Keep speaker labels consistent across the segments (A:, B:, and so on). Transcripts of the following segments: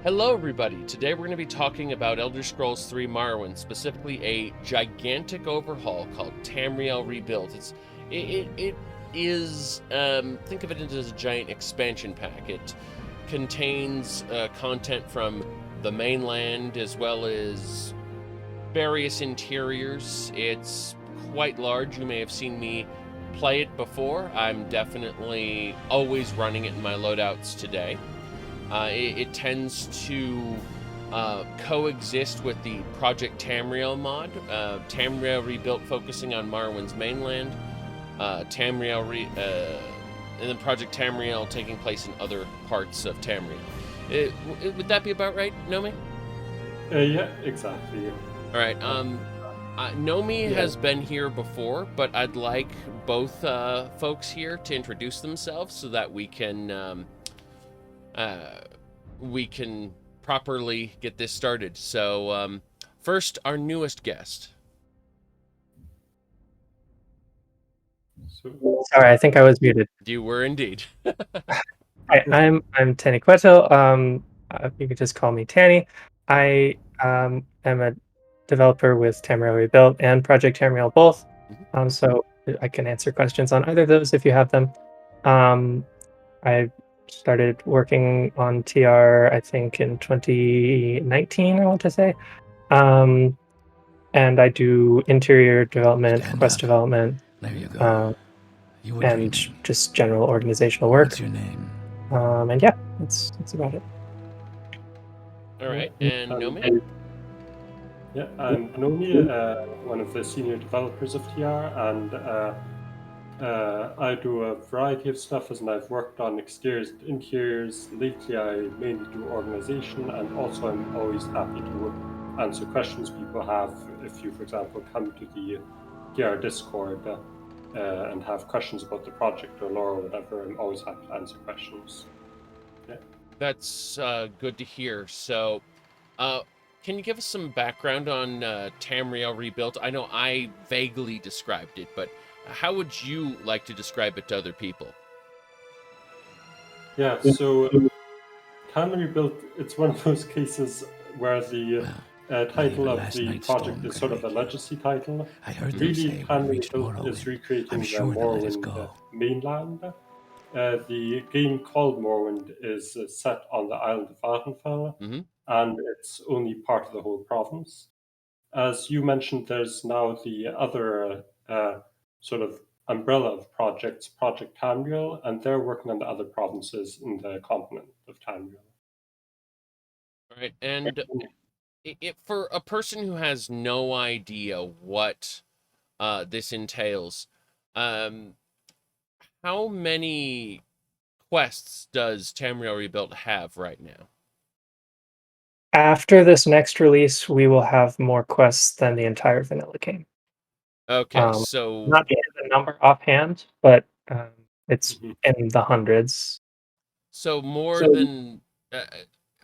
A: Hello everybody, today we're going to be talking about Elder Scrolls 3 Morrowind, specifically a gigantic overhaul called Tamriel Rebuilt. It is, think of it as a giant expansion pack. It contains content from the mainland as well as various interiors. It's quite large. You may have seen me play it before. I'm definitely always running it in my loadouts today. It tends to coexist with the Project Tamriel mod. Tamriel Rebuilt focusing on Morrowind's mainland. And then Project Tamriel taking place in other parts of Tamriel. Would that be about right, Nomi?
B: Yeah, exactly.
A: All right. Nomi has been here before, but I'd like both folks here to introduce themselves so that we can properly get this started. So, first, our newest guest.
C: Sorry, I think I was muted.
A: You were indeed.
C: I'm Tanny Cueto. You can just call me Tanny. I am a developer with Tamriel Rebuilt and Project Tamriel both. So I can answer questions on either of those if you have them. I started working on TR, I think, in 2019, I want to say. And I do interior development, quest development.
D: There you go.
C: And just general organizational work.
D: What's your name?
C: And yeah, that's about it.
A: All right, and Nomi?
B: Yeah, I'm Nomi, one of the senior developers of TR, and I do a variety of stuff, and I've worked on exteriors and interiors. Lately, I mainly do organization, and also I'm always happy to answer questions people have. If you, for example, come to the TR Discord and have questions about the project or lore or whatever, I'm always happy to answer questions. Yeah.
A: That's good to hear. So, can you give us some background on Tamriel Rebuilt? I know I vaguely described it, but how would you like to describe it to other people?
B: Yeah, so Tamriel Rebuilt, it's one of those cases where the title of the project is sort of a legacy title.
D: I heard
B: really, Tamriel Rebuilt is recreating the Morrowind mainland. The game called Morrowind is set on the island of Vardenfell, and it's only part of the whole province. As you mentioned, there's now the other sort of umbrella of projects, Project Tamriel, and they're working on the other provinces in the continent of Tamriel.
A: All right, and for a person who has no idea what this entails, how many quests does Tamriel Rebuilt have right now?
C: After this next release, we will have more quests than the entire vanilla game.
A: Okay, so
C: not the number offhand, but it's in the hundreds.
A: So than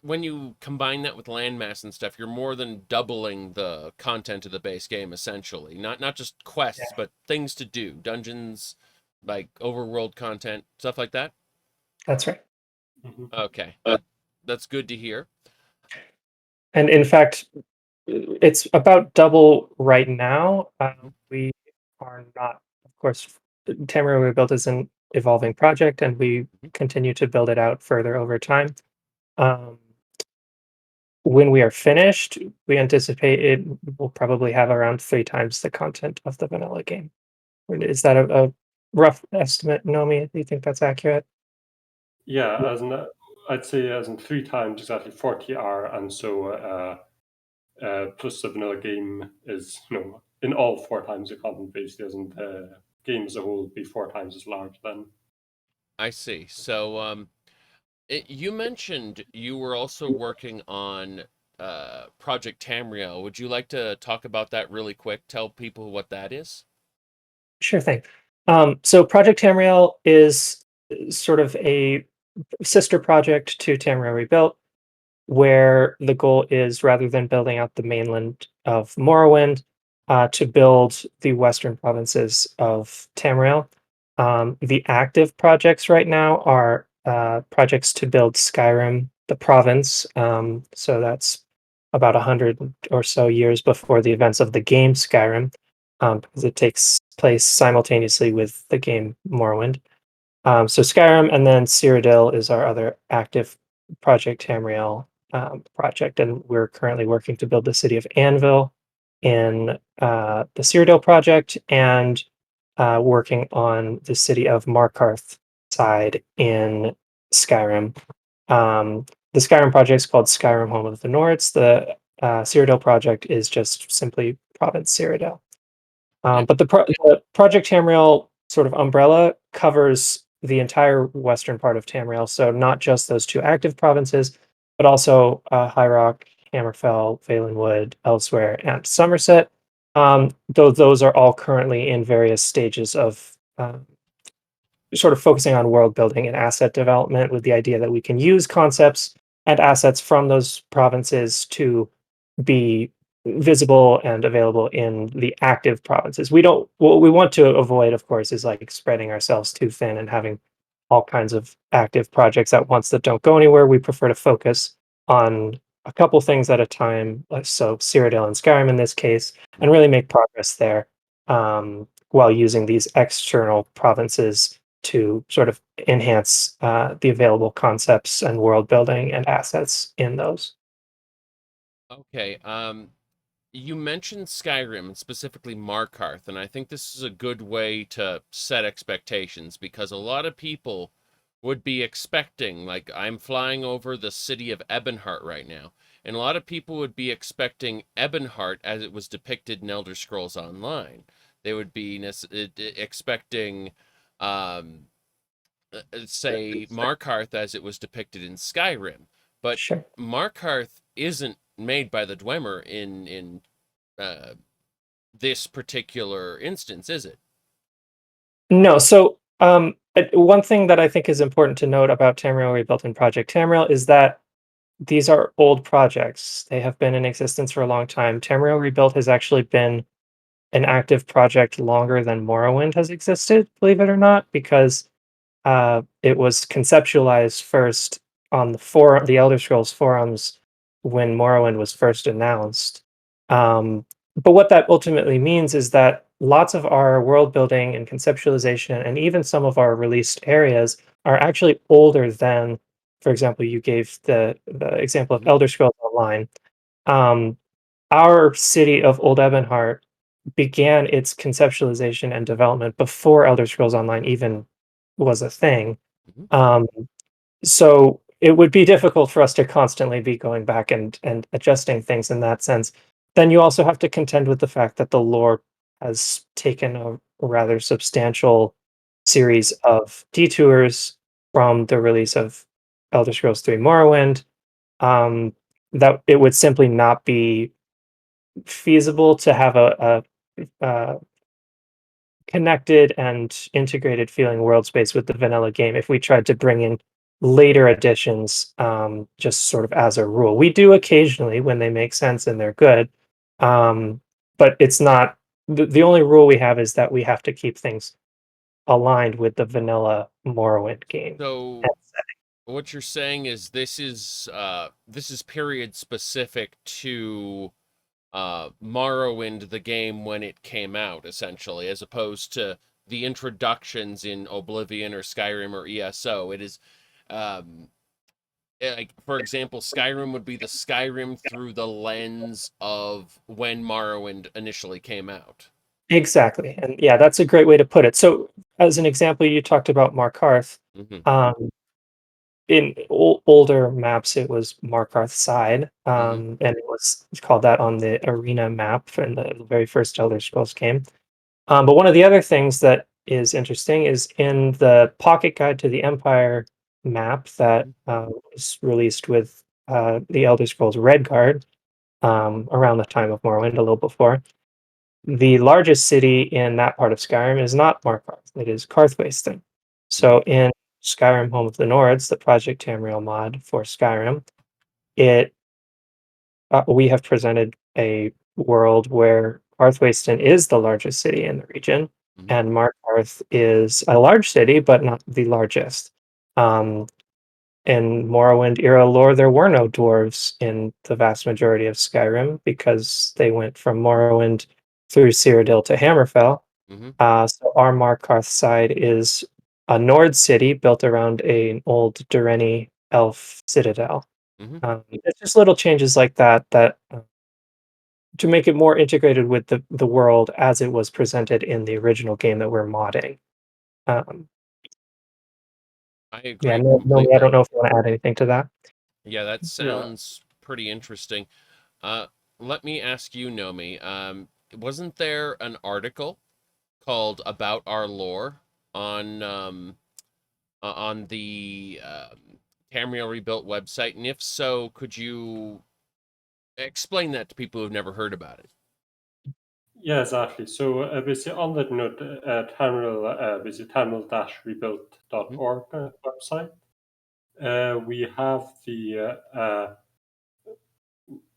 A: when you combine that with landmass and stuff, you're more than doubling the content of the base game, essentially. Not just quests, but things to do, dungeons, like overworld content, stuff like that.
C: That's right.
A: Okay, that's good to hear.
C: And in fact, it's about double right now. We are not, of course, Tamriel Rebuilt is an evolving project, and we continue to build it out further over time. When we are finished, we anticipate it will probably have around 3 times the content of the vanilla game. Is that a rough estimate, Nomi? Do you think that's accurate?
B: Yeah, I'd say as in 3 times exactly 40R, and so plus the vanilla game is in all 4 times the content basically, as in the game as a whole would be 4 times as large then.
A: I see. So you mentioned you were also working on Project Tamriel. Would you like to talk about that really quick? Tell people what that is?
C: Sure thing. So Project Tamriel is sort of a sister project to Tamriel Rebuilt, where the goal is, rather than building out the mainland of Morrowind, to build the western provinces of Tamriel. The active projects right now are projects to build Skyrim, the province. So that's about 100 or so years before the events of the game Skyrim, because it takes place simultaneously with the game Morrowind. So Skyrim, and then Cyrodiil is our other active Project Tamriel project, and we're currently working to build the city of Anvil in the Cyrodiil project, and working on the city of Markarth side in Skyrim. The Skyrim project is called Skyrim Home of the Nords. The Cyrodiil project is just simply Province Cyrodiil. But the Project Tamriel sort of umbrella covers the entire western part of Tamriel, so not just those two active provinces, but also High Rock, Hammerfell, Valenwood, Elsewhere, and Somerset. Though those are all currently in various stages of sort of focusing on world building and asset development, with the idea that we can use concepts and assets from those provinces to be visible and available in the active provinces. We don't What we want to avoid, of course, is like spreading ourselves too thin and having all kinds of active projects at once that don't go anywhere. We prefer to focus on a couple things at a time, so Cyrodiil and Skyrim in this case, and really make progress there, while using these external provinces to sort of enhance the available concepts and world building and assets in those.
A: Okay. You mentioned Skyrim and specifically Markarth, and I think this is a good way to set expectations because a lot of people would be expecting, like I'm flying over the city of Ebonheart right now, and a lot of people would be expecting Ebonheart as it was depicted in Elder Scrolls Online. They would be expecting, um, say, Markarth as it was depicted in Skyrim, but
C: Sure.
A: Markarth isn't made by the Dwemer in this particular instance, is it?
C: No. So one thing that I think is important to note about Tamriel Rebuilt and Project Tamriel is that these are old projects. They have been in existence for a long time. Tamriel Rebuilt has actually been an active project longer than Morrowind has existed, believe it or not, because it was conceptualized first on the Elder Scrolls forums when Morrowind was first announced. Um, but what that ultimately means is that lots of our world building and conceptualization, and even some of our released areas, are actually older than, for example, you gave the example of Elder Scrolls Online. Um, our city of Old Ebonheart began its conceptualization and development before Elder Scrolls Online even was a thing.
A: Mhm.
C: So it would be difficult for us to constantly be going back and adjusting things in that sense. Then you also have to contend with the fact that the lore has taken a rather substantial series of detours from the release of Elder Scrolls 3 Morrowind, that it would simply not be feasible to have a connected and integrated feeling world space with the vanilla game if we tried to bring in later additions, just sort of as a rule. We do occasionally when they make sense and they're good, but it's not the only rule we have is that we have to keep things aligned with the vanilla Morrowind game.
A: So what you're saying is this is period specific to Morrowind, the game when it came out, essentially, as opposed to the introductions in Oblivion or Skyrim or ESO. It is, like, for example, Skyrim would be the Skyrim through the lens of when Morrowind initially came out.
C: Exactly, and yeah, that's a great way to put it. So, as an example, you talked about Markarth.
A: Mm-hmm.
C: In older maps, it was Markarth side, and it's called that on the arena map in the very first Elder Scrolls game. But one of the other things that is interesting is in the Pocket Guide to the Empire map that was released with the Elder Scrolls Redguard, around the time of Morrowind, a little before. The largest city in that part of Skyrim is not Markarth, it is Karthwasten. So in Skyrim Home of the Nords, the Project Tamriel mod for Skyrim, it we have presented a world where Karthwasten is the largest city in the region, and Markarth is a large city, but not the largest. Um, in Morrowind era lore, there were no dwarves in the vast majority of Skyrim because they went from Morrowind through Cyrodiil to Hammerfell. So our Markarth side is a Nord city built around an old Durrani elf citadel. It's just little changes like that to make it more integrated with the world as it was presented in the original game that we're modding.
A: I agree
C: Yeah,
A: completely.
C: I don't know if you want to add anything to that.
A: Yeah, that sounds pretty interesting. Let me ask you, Nomi, wasn't there an article called About Our Lore on the Tamriel Rebuilt website? And if so, could you explain that to people who've never heard about it?
B: Yeah, exactly. So basically on that note, Tamriel, basically Tamriel-rebuilt.org website, we have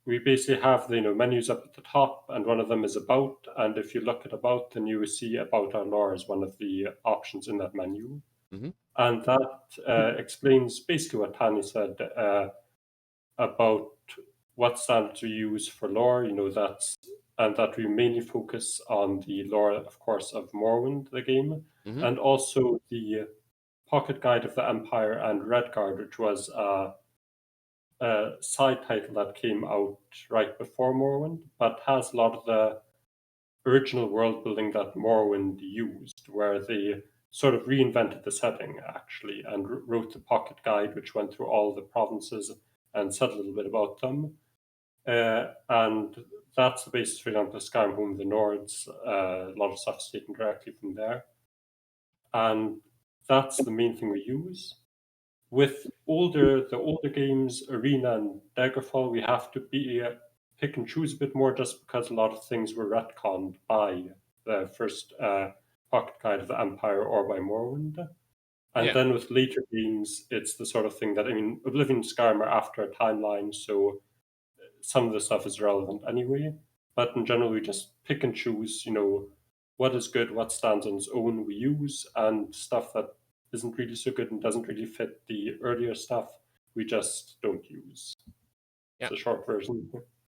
B: we basically have the menus up at the top, and one of them is about. And if you look at about, then you will see about our lore as one of the options in that menu. And that explains basically what Tani said about what standards we use for lore. That we mainly focus on the lore, of course, of Morrowind, the game, and also the Pocket Guide of the Empire and Redguard, which was a side title that came out right before Morrowind, but has a lot of the original world building that Morrowind used, where they sort of reinvented the setting actually and wrote the Pocket Guide, which went through all the provinces and said a little bit about them. And that's the basis, for example, of Skyrim Home of the Nords. A lot of stuff is taken directly from there. And that's the main thing we use. With the older games, Arena and Daggerfall, we have to pick and choose a bit more just because a lot of things were retconned by the first Pocket Guide of the Empire or by Morrowind. And then with later games, it's the sort of thing that, Oblivion and Skyrim are after a timeline, so some of the stuff is relevant anyway. But in general, we just pick and choose, what is good, what stands on its own we use, and stuff that isn't really so good and doesn't really fit the earlier stuff, we just don't use. Yeah. It's a short version.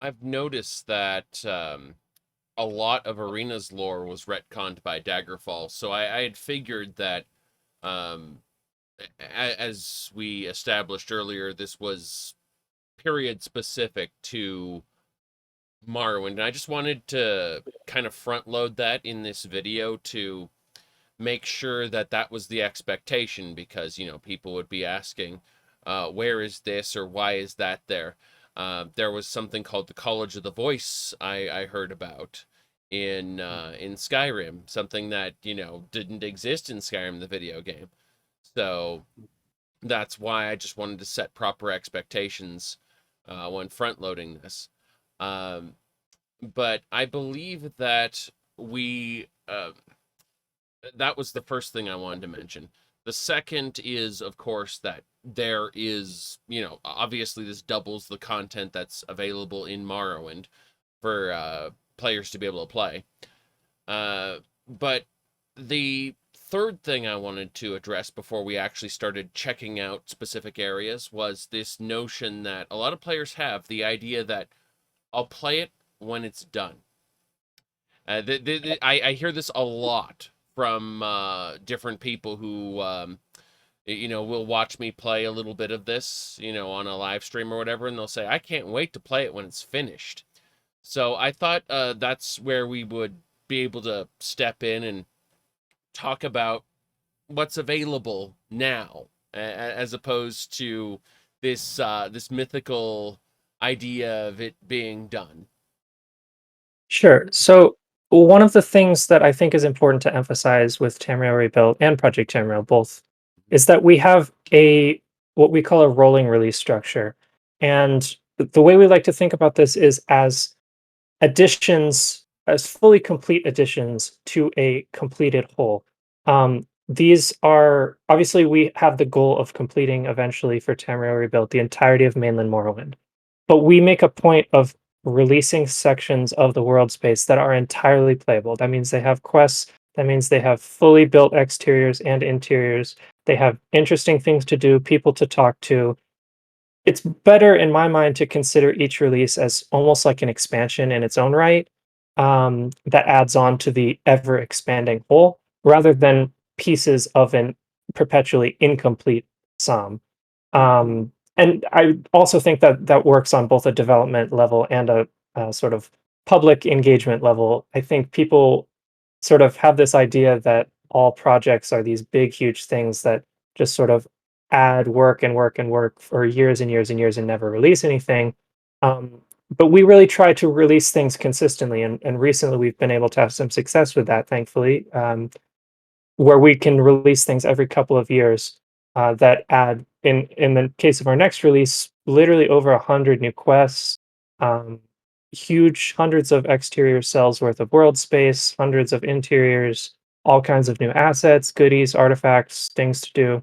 A: I've noticed that a lot of Arena's lore was retconned by Daggerfall, so I had figured that, as we established earlier, this was period specific to Morrowind, and I just wanted to kind of front load that in this video to make sure that that was the expectation, because people would be asking, where is this or why is that there? There was something called the College of the Voice I heard about in Skyrim, something that didn't exist in Skyrim the video game. So that's why I just wanted to set proper expectations when front loading this. But I believe that that was the first thing I wanted to mention. The second is, of course, that there is, obviously this doubles the content that's available in Morrowind for players to be able to play. But the third thing I wanted to address before we actually started checking out specific areas was this notion that a lot of players have, the idea that I'll play it when it's done. I hear this a lot from different people who, will watch me play a little bit of this, on a live stream or whatever, and they'll say, I can't wait to play it when it's finished. So I thought that's where we would be able to step in and talk about what's available now, as opposed to this mythical idea of it being done.
C: Sure. So one of the things that I think is important to emphasize with Tamriel Rebuilt and Project Tamriel both is that we have what we call a rolling release structure. And the way we like to think about this is as fully complete additions to a completed whole. These are obviously, we have the goal of completing eventually for Tamriel Rebuilt the entirety of mainland Morrowind, but we make a point of releasing sections of the world space that are entirely playable. That means they have quests. That means they have fully built exteriors and interiors. They have interesting things to do, people to talk to. It's better, in my mind, to consider each release as almost like an expansion in its own right, that adds on to the ever-expanding whole, rather than pieces of an perpetually incomplete sum. And I also think that that works on both a development level and a sort of public engagement level. I think people sort of have this idea that all projects are these big, huge things that just sort of add work and work and work for years and years and years and never release anything. Um, but we really try to release things consistently, and recently we've been able to have some success with that, thankfully, where we can release things every couple of years that add, in the case of our next release, literally over 100 new quests, um, huge hundreds of exterior cells worth of world space, hundreds of interiors, all kinds of new assets, goodies, artifacts, things to do.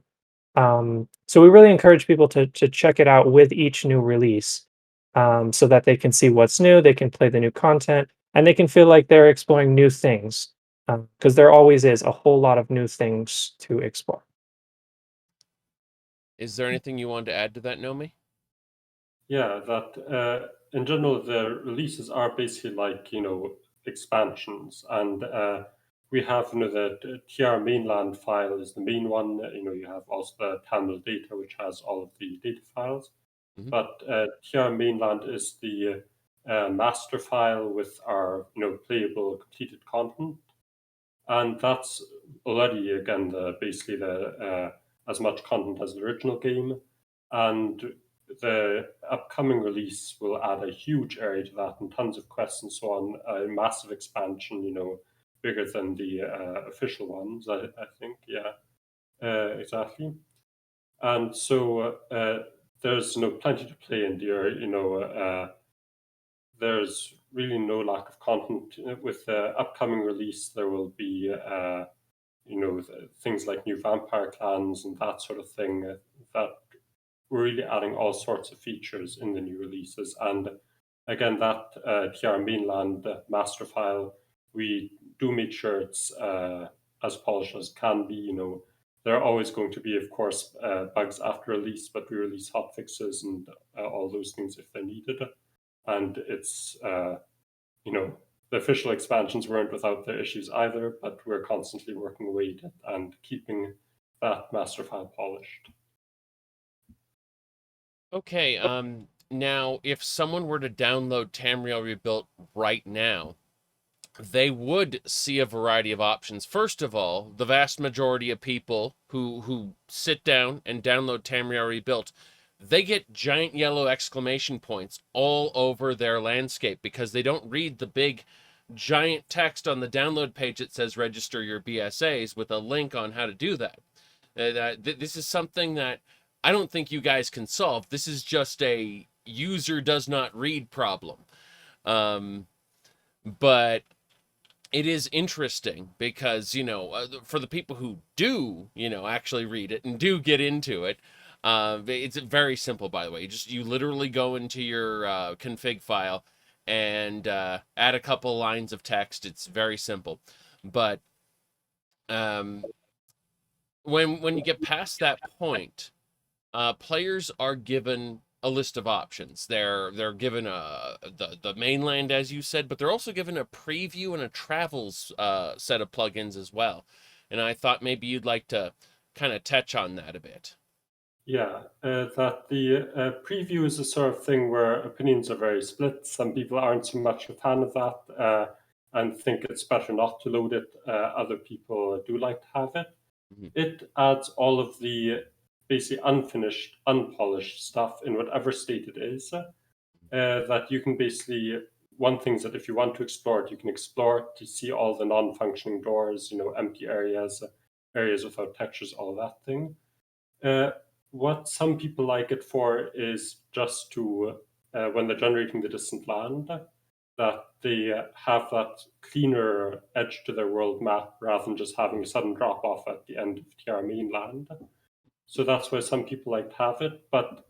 C: So we really encourage people to check it out with each new release, so that they can see what's new, they can play the new content, and they can feel like they're exploring new things, because there always is a whole lot of new things to explore.
A: Is there anything you want to add to that, Nomi?
B: Yeah, that in general, the releases are basically like, expansions. And we have, the TR mainland file is the main one. You have also the Tamriel data, which has all of the data files.
A: Mm-hmm.
B: But TR mainland is the master file with our, playable completed content. And that's already, again, basically the as much content as the original game. And the upcoming release will add a huge area to that and tons of quests and so on. A massive expansion, bigger than the official ones, I think. Yeah, exactly. And so there's plenty to play in there. There's really no lack of content. With the upcoming release, there will be things like new vampire clans and that sort of thing, that we're really adding all sorts of features in the new releases. And again, that TR mainland master file, we do make sure it's as polished as can be. There are always going to be, of course, bugs after release, but we release hotfixes and all those things if they're needed. And it's, the official expansions weren't without their issues either, but we're constantly working away at it and keeping that master file polished.
A: Okay, now if someone were to download Tamriel Rebuilt right now, they would see a variety of options. First of all, the vast majority of people who sit down and download Tamriel Rebuilt, they get giant yellow exclamation points all over their landscape because they don't read the big giant text on the download page that says register your BSAs with a link on how to do that. This is something that I don't think you guys can solve. This is just a user does not read problem. But it is interesting because, for the people who do, actually read it and do get into it, it's very simple, by the way. You literally go into your config file and add a couple lines of text. It's very simple. But when you get past that point, players are given a list of options. They're given the mainland, as you said, but they're also given a preview and a travels set of plugins as well. And I thought maybe you'd like to kind of touch on that a bit.
B: Yeah, that the preview is a sort of thing where opinions are very split. Some people aren't so much a fan of that and think it's better not to load it. Other people do like to have it. Mm-hmm. It adds all of the basically unfinished, unpolished stuff in whatever state it is, that you can basically, one thing is that if you want to explore it, you can explore it to see all the non-functioning doors, empty areas, areas without textures, all that thing. What some people like it for is just to, when they're generating the distant land, that they have that cleaner edge to their world map rather than just having a sudden drop off at the end of TR mainland. So that's why some people like to have it, but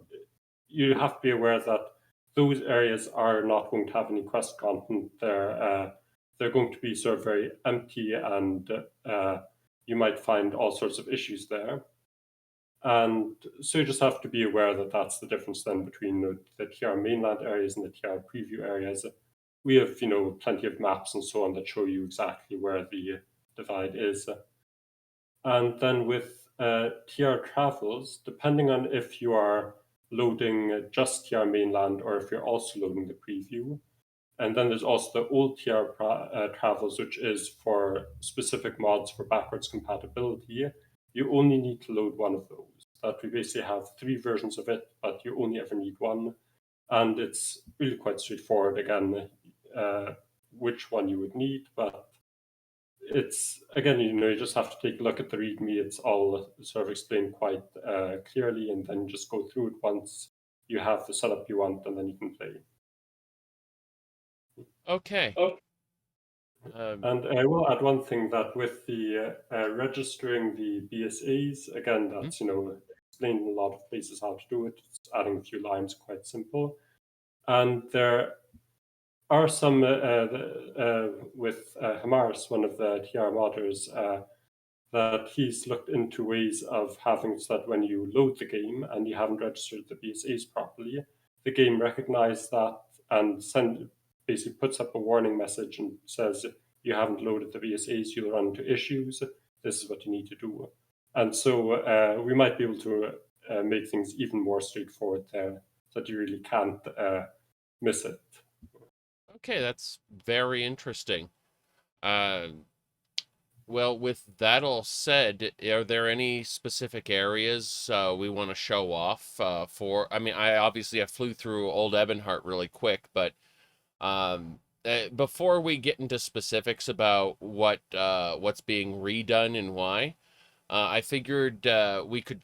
B: you have to be aware that those areas are not going to have any quest content. They're going to be sort of very empty, and you might find all sorts of issues there. And so you just have to be aware that that's the difference then between the TR mainland areas and the TR preview areas. We have, plenty of maps and so on that show you exactly where the divide is. And then with TR travels, depending on if you are loading just TR mainland or if you're also loading the preview. And then there's also the old TR travels, which is for specific mods for backwards compatibility. You only need to load one of those. That we basically have 3 versions of it, but you only ever need one. And it's really quite straightforward, again, which one you would need, but it's, again, you just have to take a look at the README. It's all sort of explained quite clearly, and then just go through it once you have the setup you want, and then you can play.
A: Okay.
B: And I will add one thing, that with the registering the BSAs, again, that's explained in a lot of places how to do it. It's adding a few lines, quite simple. And there are some with Hamaris, one of the TR modders, that he's looked into ways of having so that when you load the game and you haven't registered the BSAs properly, the game recognizes that and basically puts up a warning message and says, you haven't loaded the BSAs, you'll run into issues. This is what you need to do. And so we might be able to make things even more straightforward there, so that you really can't miss it.
A: Okay, that's very interesting. Well, with that all said, are there any specific areas we want to show off for? I mean, I flew through Old Ebonheart really quick, but before we get into specifics about what's being redone and why, I figured we could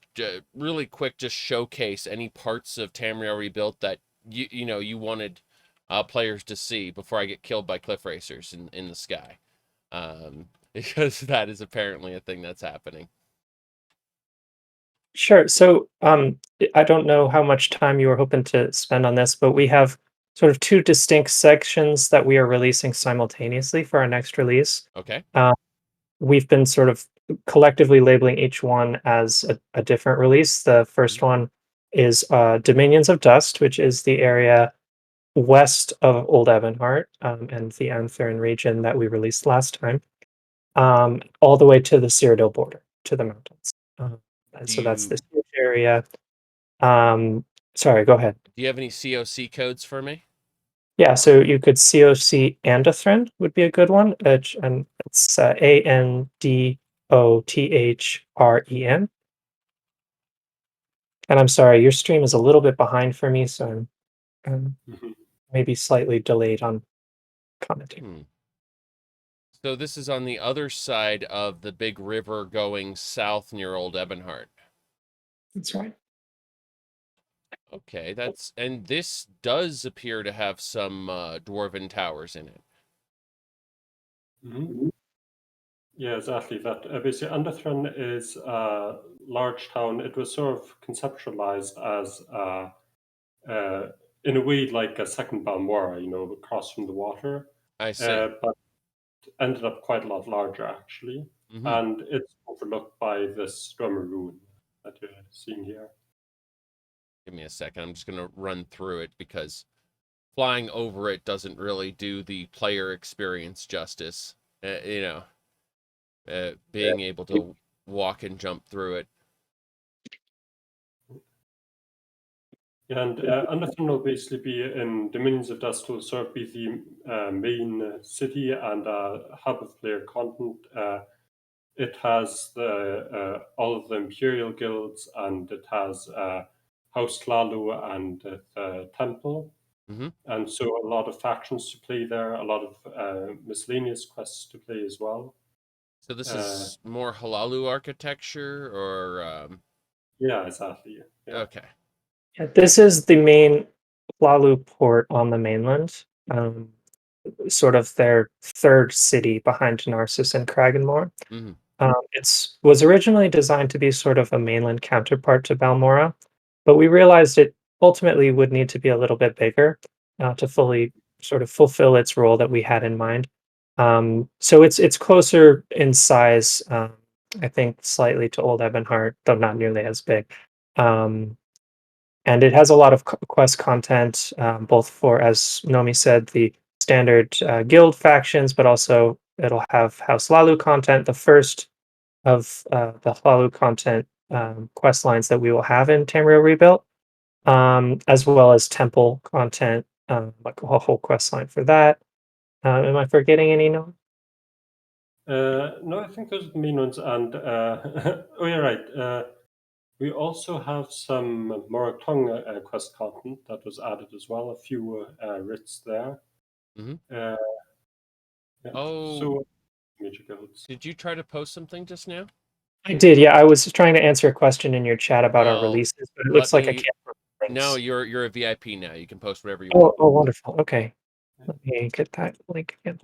A: really quick just showcase any parts of Tamriel Rebuilt that you wanted players to see before I get killed by cliff racers in the sky. Because that is apparently a thing that's happening.
C: Sure. So I don't know how much time you were hoping to spend on this, but we have sort of 2 distinct sections that we are releasing simultaneously for our next release.
A: Okay.
C: We've been sort of collectively labeling each one as a different release. The first one is Dominions of Dust, which is the area west of Old Ebonheart and the Anthurin region that we released last time, all the way to the Cyrodiil border, to the mountains. So that's this huge area. Sorry, go ahead.
A: Do you have any COC codes for me?
C: Yeah, so you could COC Anthurin would be a good one, and it's ANDOTHREN. And I'm sorry, your stream is a little bit behind for me, so I'm maybe slightly delayed on commenting.
A: So this is on the other side of the big river going south near Old Ebonheart.
C: That's right.
A: Okay, and this does appear to have some dwarven towers in it.
B: Yeah, exactly. That basically Anthurin is a large town. It was sort of conceptualized as in a way like a second Balmora, across from the water.
A: I see.
B: But ended up quite a lot larger, actually. And it's overlooked by this drummer ruin that you're seeing here.
A: Give me a second. I'm just going to run through it because flying over it doesn't really do the player experience justice. Being able to walk and jump through it.
B: Yeah, and Anthurin will basically be in Dominions of Dust, will sort of be the main city and hub of player content. It has all of the Imperial guilds, and it has House Lalu and the Temple. And so a lot of factions to play there, a lot of miscellaneous quests to play as well.
A: So this is more Halalu architecture, or
B: yeah, exactly. Yeah.
A: Okay.
C: Yeah, this is the main Lalu port on the mainland, sort of their third city behind Narcissus and Kraganmore. It was originally designed to be sort of a mainland counterpart to Balmora, but we realized it ultimately would need to be a little bit bigger to fully sort of fulfill its role that we had in mind. So it's closer in size I think slightly to Old Ebonheart, though not nearly as big. And it has a lot of quest content, both for, as Nomi said, the standard guild factions, but also it'll have House Lalu content, the first of the Lalu content quest lines that we will have in Tamriel Rebuilt, as well as temple content, like a whole quest line for that. Am I forgetting any? No.
B: No, I think those are the main ones. And oh, you're right. We also have some Moratong quest content that was added as well. A few writs there.
A: Yeah. Oh,
B: so major guilds.
A: Did you try to post something just now?
C: I did, yeah. I was trying to answer a question in your chat about our releases, but it looks like I can't post links.
A: No, you're a VIP now. You can post whatever you
C: want.
A: want.
C: Oh, wonderful. Okay. Let me get that link again.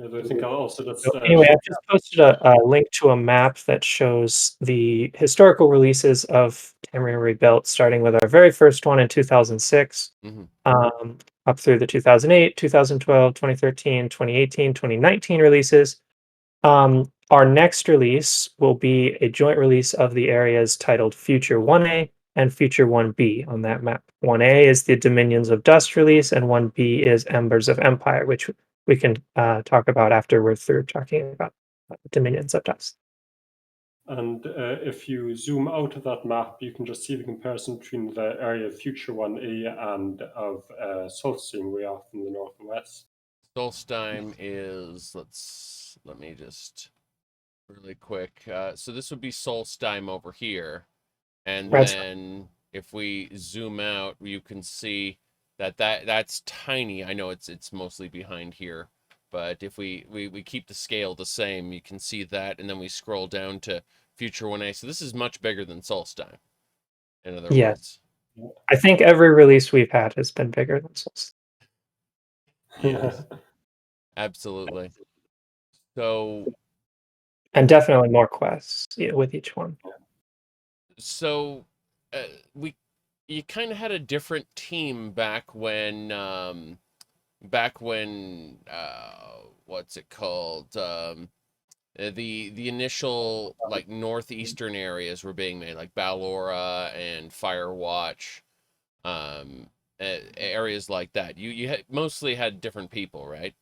B: I think I'll also just
C: anyway, I've just posted a link to a map that shows the historical releases of Tamriel Rebuilt, starting with our very first one in 2006, up through the 2008, 2012, 2013, 2018, 2019 releases. Our next release will be a joint release of the areas titled Future 1A and Future 1B on that map. 1A is the Dominions of Dust release, and 1B is Embers of Empire, which we can talk about after we're through talking about Dominions of Dust.
B: And if you zoom out of that map, you can just see the comparison between the area of Future 1A and of Solstheim way off in the north and west.
A: Solstheim is, let me just really quick. So this would be Solstheim over here. And then if we zoom out, you can see that's tiny. I know it's mostly behind here, but if we keep the scale the same, you can see that, and then we scroll down to Future 1A. So this is much bigger than Solstheim, in other words.
C: I think every release we've had has been bigger than Solstheim.
A: Yes. Absolutely. So,
C: and definitely more quests with each one.
A: So you kind of had a different team back when what's it called, the initial like northeastern areas were being made, like Balora and Firewatch, areas like that. You mostly had different people, right?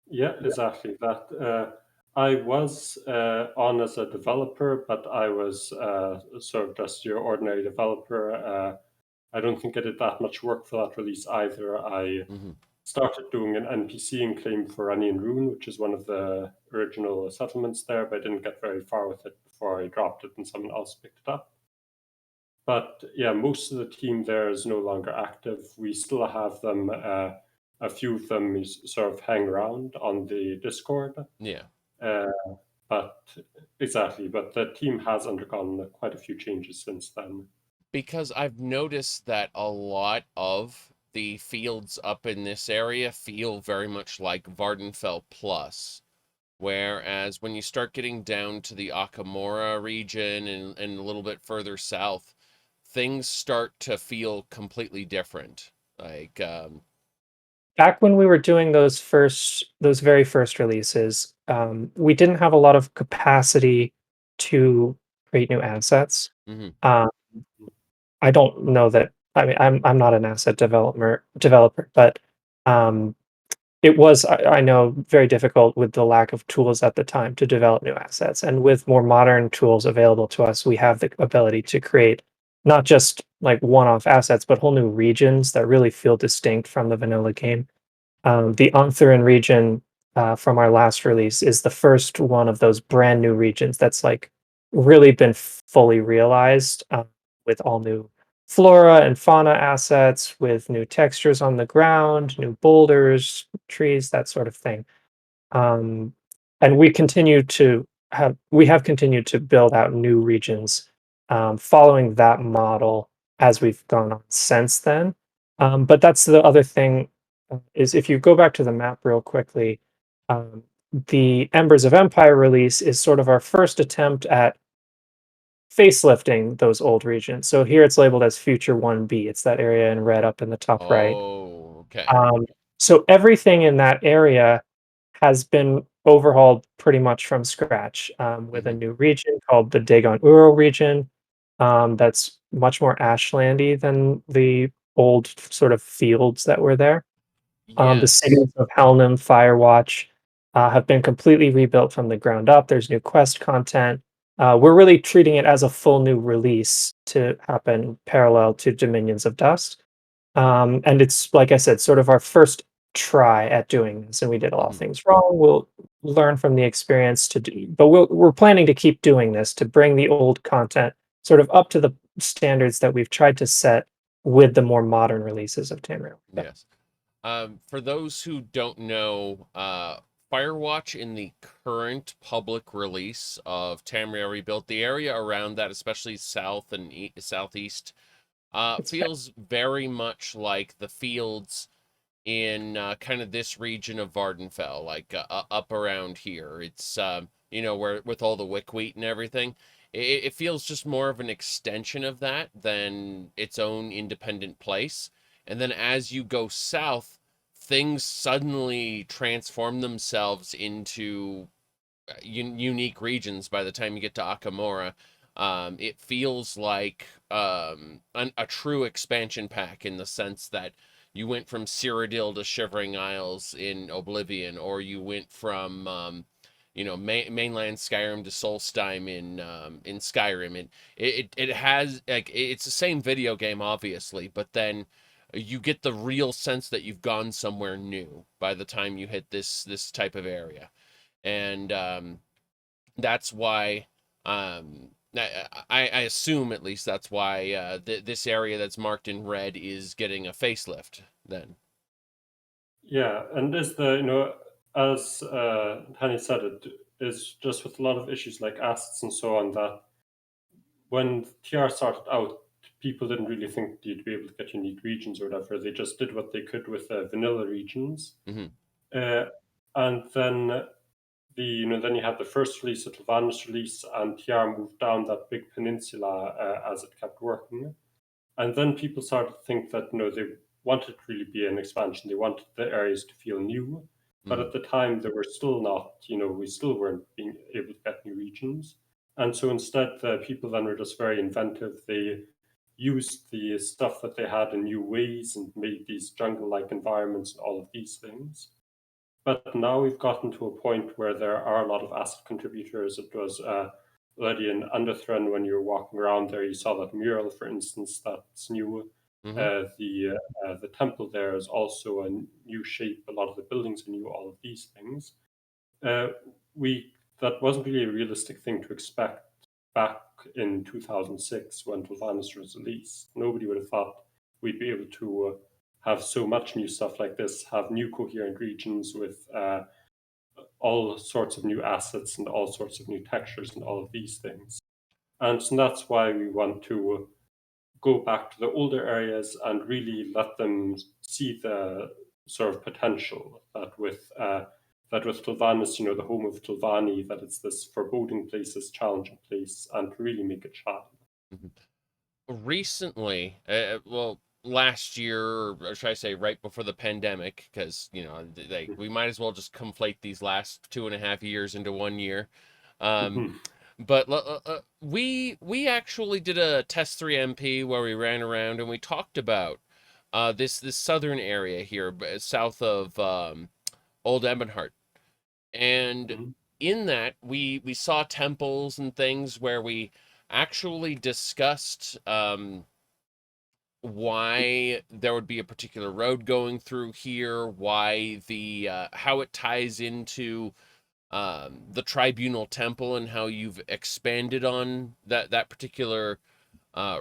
B: Yeah, exactly that. I was on as a developer, but I was sort of just your ordinary developer. I don't think I did that much work for that release either. I started doing an NPC claim for Onion Rune, which is one of the original settlements there, but I didn't get very far with it before I dropped it and someone else picked it up. But yeah, most of the team there is no longer active. We still have them. A few of them sort of hang around on the Discord.
A: Yeah.
B: But exactly, but the team has undergone quite a few changes since then.
A: Because I've noticed that a lot of the fields up in this area feel very much like Vardenfell Plus. Whereas when you start getting down to the Akamora region and a little bit further south, things start to feel completely different. Like
C: back when we were doing those very first releases, we didn't have a lot of capacity to create new assets. I don't know that. I mean, I'm not an asset developer, but it was, I know, very difficult with the lack of tools at the time to develop new assets. And with more modern tools available to us, we have the ability to create not just like one-off assets, but whole new regions that really feel distinct from the vanilla game. The Anthurin region from our last release is the first one of those brand new regions that's like really been fully realized, with all new flora and fauna assets, with new textures on the ground, new boulders, trees, that sort of thing. And we have continued to build out new regions, following that model as we've gone on since then. But that's the other thing, is if you go back to the map real quickly, the Embers of Empire release is sort of our first attempt at facelifting those old regions. So here it's labeled as Future 1B. It's that area in red up in the top right.
A: Oh, okay.
C: So everything in that area has been overhauled pretty much from scratch with a new region called the Dagon Uro region. That's much more ashlandy than the old sort of fields that were there. The
A: Yes.
C: cities of Helnum, Firewatch have been completely rebuilt from the ground up. There's new quest content. We're really treating it as a full new release to happen parallel to Dominions of Dust. And it's, like I said, sort of our first try at doing this, and we did a lot of things wrong. We'll learn from the experience to do, but we're planning to keep doing this to bring the old content sort of up to the standards that we've tried to set with the more modern releases of Tamriel.
A: Yes. For those who don't know, Firewatch in the current public release of Tamriel Rebuilt, the area around that, especially south and southeast, feels very much like the fields in kind of this region of Vardenfell, like up around here. It's where with all the wickweed and everything. It feels just more of an extension of that than its own independent place. And then as you go south, things suddenly transform themselves into unique regions by the time you get to Akamora. It feels like a true expansion pack in the sense that you went from Cyrodiil to Shivering Isles in Oblivion, or you went from mainland Skyrim to Solstheim in Skyrim. And it has, like, it's the same video game obviously, but then you get the real sense that you've gone somewhere new by the time you hit this type of area. And that's why I assume, at least that's why this area that's marked in red is getting a facelift then.
B: Yeah, and as as Hani said, it is just with a lot of issues like assets and so on, that when TR started out, people didn't really think you'd be able to get unique regions or whatever. They just did what they could with vanilla regions. And then then you had the first release, the Tylvanis release, and TR moved down that big peninsula as it kept working. And then people started to think that they wanted to really be an expansion. They wanted the areas to feel new. But at the time, they were still not, we still weren't being able to get new regions. And so instead, the people then were just very inventive. They used the stuff that they had in new ways and made these jungle-like environments and all of these things. But now we've gotten to a point where there are a lot of asset contributors. It was already in Anthurin, when you were walking around there, you saw that mural, for instance, that's new. The temple there is also a new shape. A lot of the buildings are new. All of these things. That wasn't really a realistic thing to expect back in 2006 when Tylvanis was released. Nobody would have thought we'd be able to have so much new stuff like this, have new coherent regions with all sorts of new assets and all sorts of new textures and all of these things. And so that's why we want to go back to the older areas and really let them see the sort of potential that with Tylvanis, the home of Tylvani, that it's this foreboding place, this challenging place, and to really make it shine.
A: Recently, last year, or should I say right before the pandemic, because we might as well just conflate these last 2.5 years into 1 year. But we actually did a test 3 MP where we ran around and we talked about this southern area here south of Old Ebonheart, and in that we saw temples and things where we actually discussed why there would be a particular road going through here, why the how it ties into the Tribunal Temple and how you've expanded on that particular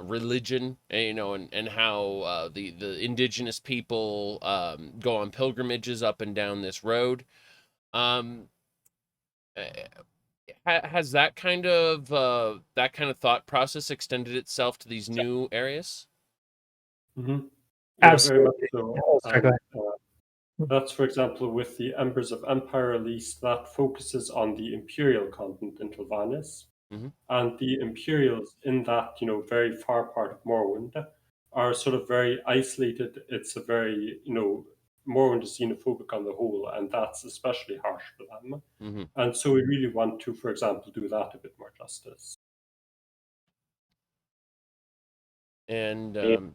A: religion, and how the indigenous people go on pilgrimages up and down this road. Has that kind of thought process extended itself to these new areas?
B: Yeah,
C: Absolutely.
B: very much so.
C: Sorry, go ahead.
B: That's, for example, with the Embers of Empire release, that focuses on the Imperial content in Tylvanis. And the Imperials in that, very far part of Morrowind are sort of very isolated. It's a very, Morrowind is xenophobic on the whole, and that's especially harsh for them.
A: Mm-hmm.
B: And so we really want to, for example, do that a bit more justice.
A: And do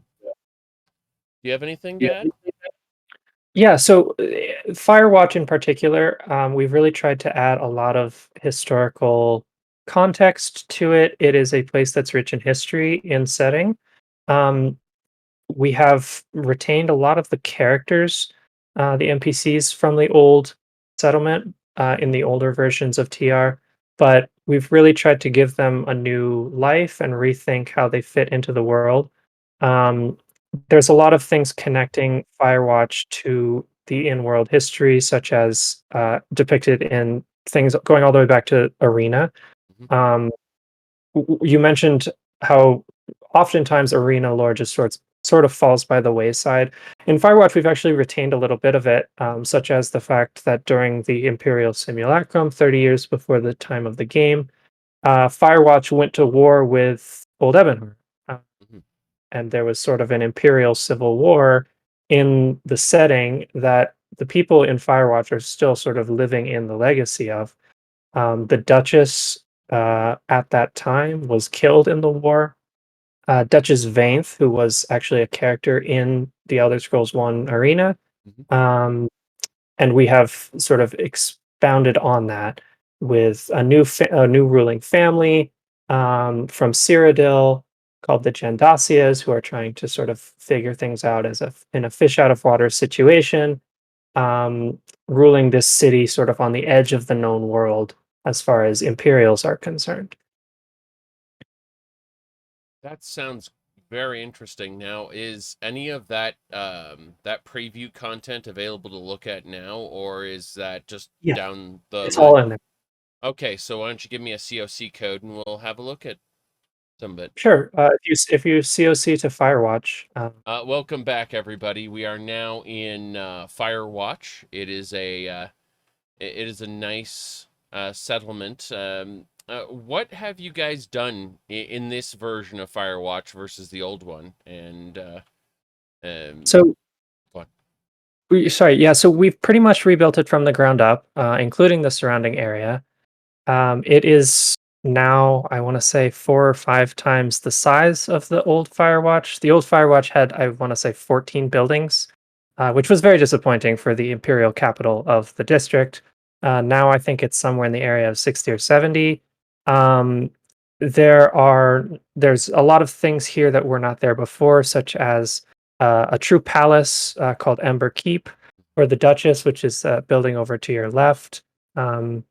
A: you have anything to add?
C: Yeah, so Firewatch in particular, we've really tried to add a lot of historical context to it. It is a place that's rich in history in setting. We have retained a lot of the characters, the NPCs from the old settlement in the older versions of TR, but we've really tried to give them a new life and rethink how they fit into the world. Um, there's a lot of things connecting Firewatch to the in-world history, such as depicted in things going all the way back to Arena.
A: Mm-hmm.
C: You mentioned how oftentimes arena lore just sort of falls by the wayside. In Firewatch, we've actually retained a little bit of it, such as the fact that during the Imperial Simulacrum, 30 years before the time of the game, Firewatch went to war with Old Ebonheart.
A: Mm-hmm.
C: And there was sort of an Imperial civil war in the setting that the people in Firewatch are still sort of living in the legacy of. The Duchess at that time was killed in the war. Duchess Vainth, who was actually a character in the Elder Scrolls One arena,
A: Mm-hmm.
C: And we have sort of expounded on that with a new ruling family from Cyrodiil called the Jandasias, who are trying to sort of figure things out as in a fish out of water situation, um, ruling this city sort of on the edge of the known world as far as Imperials are concerned.
A: That sounds very interesting. Now, is any of that that preview content available to look at now, or is that just
C: Yeah,
A: down the
C: it's
A: line?
C: all in there.
A: Okay, so why don't you give me a COC code and we'll have a look at some of it.
C: Sure. If you COC to Firewatch.
A: Welcome back, everybody. We are now in Firewatch. It is a nice settlement. What have you guys done in this version of Firewatch versus the old one? And
C: So,
A: what?
C: sorry, yeah. So we've pretty much rebuilt it from the ground up, including the surrounding area. It is now, I want to say, 4 or 5 times the size of the old Firewatch. The old Firewatch had, I want to say, 14 buildings, which was very disappointing for the imperial capital of the district. Now I think it's somewhere in the area of 60 or 70. Um, there's a lot of things here that were not there before, such as a true palace called Emberkeep, or the Duchess, which is building over to your left. Um,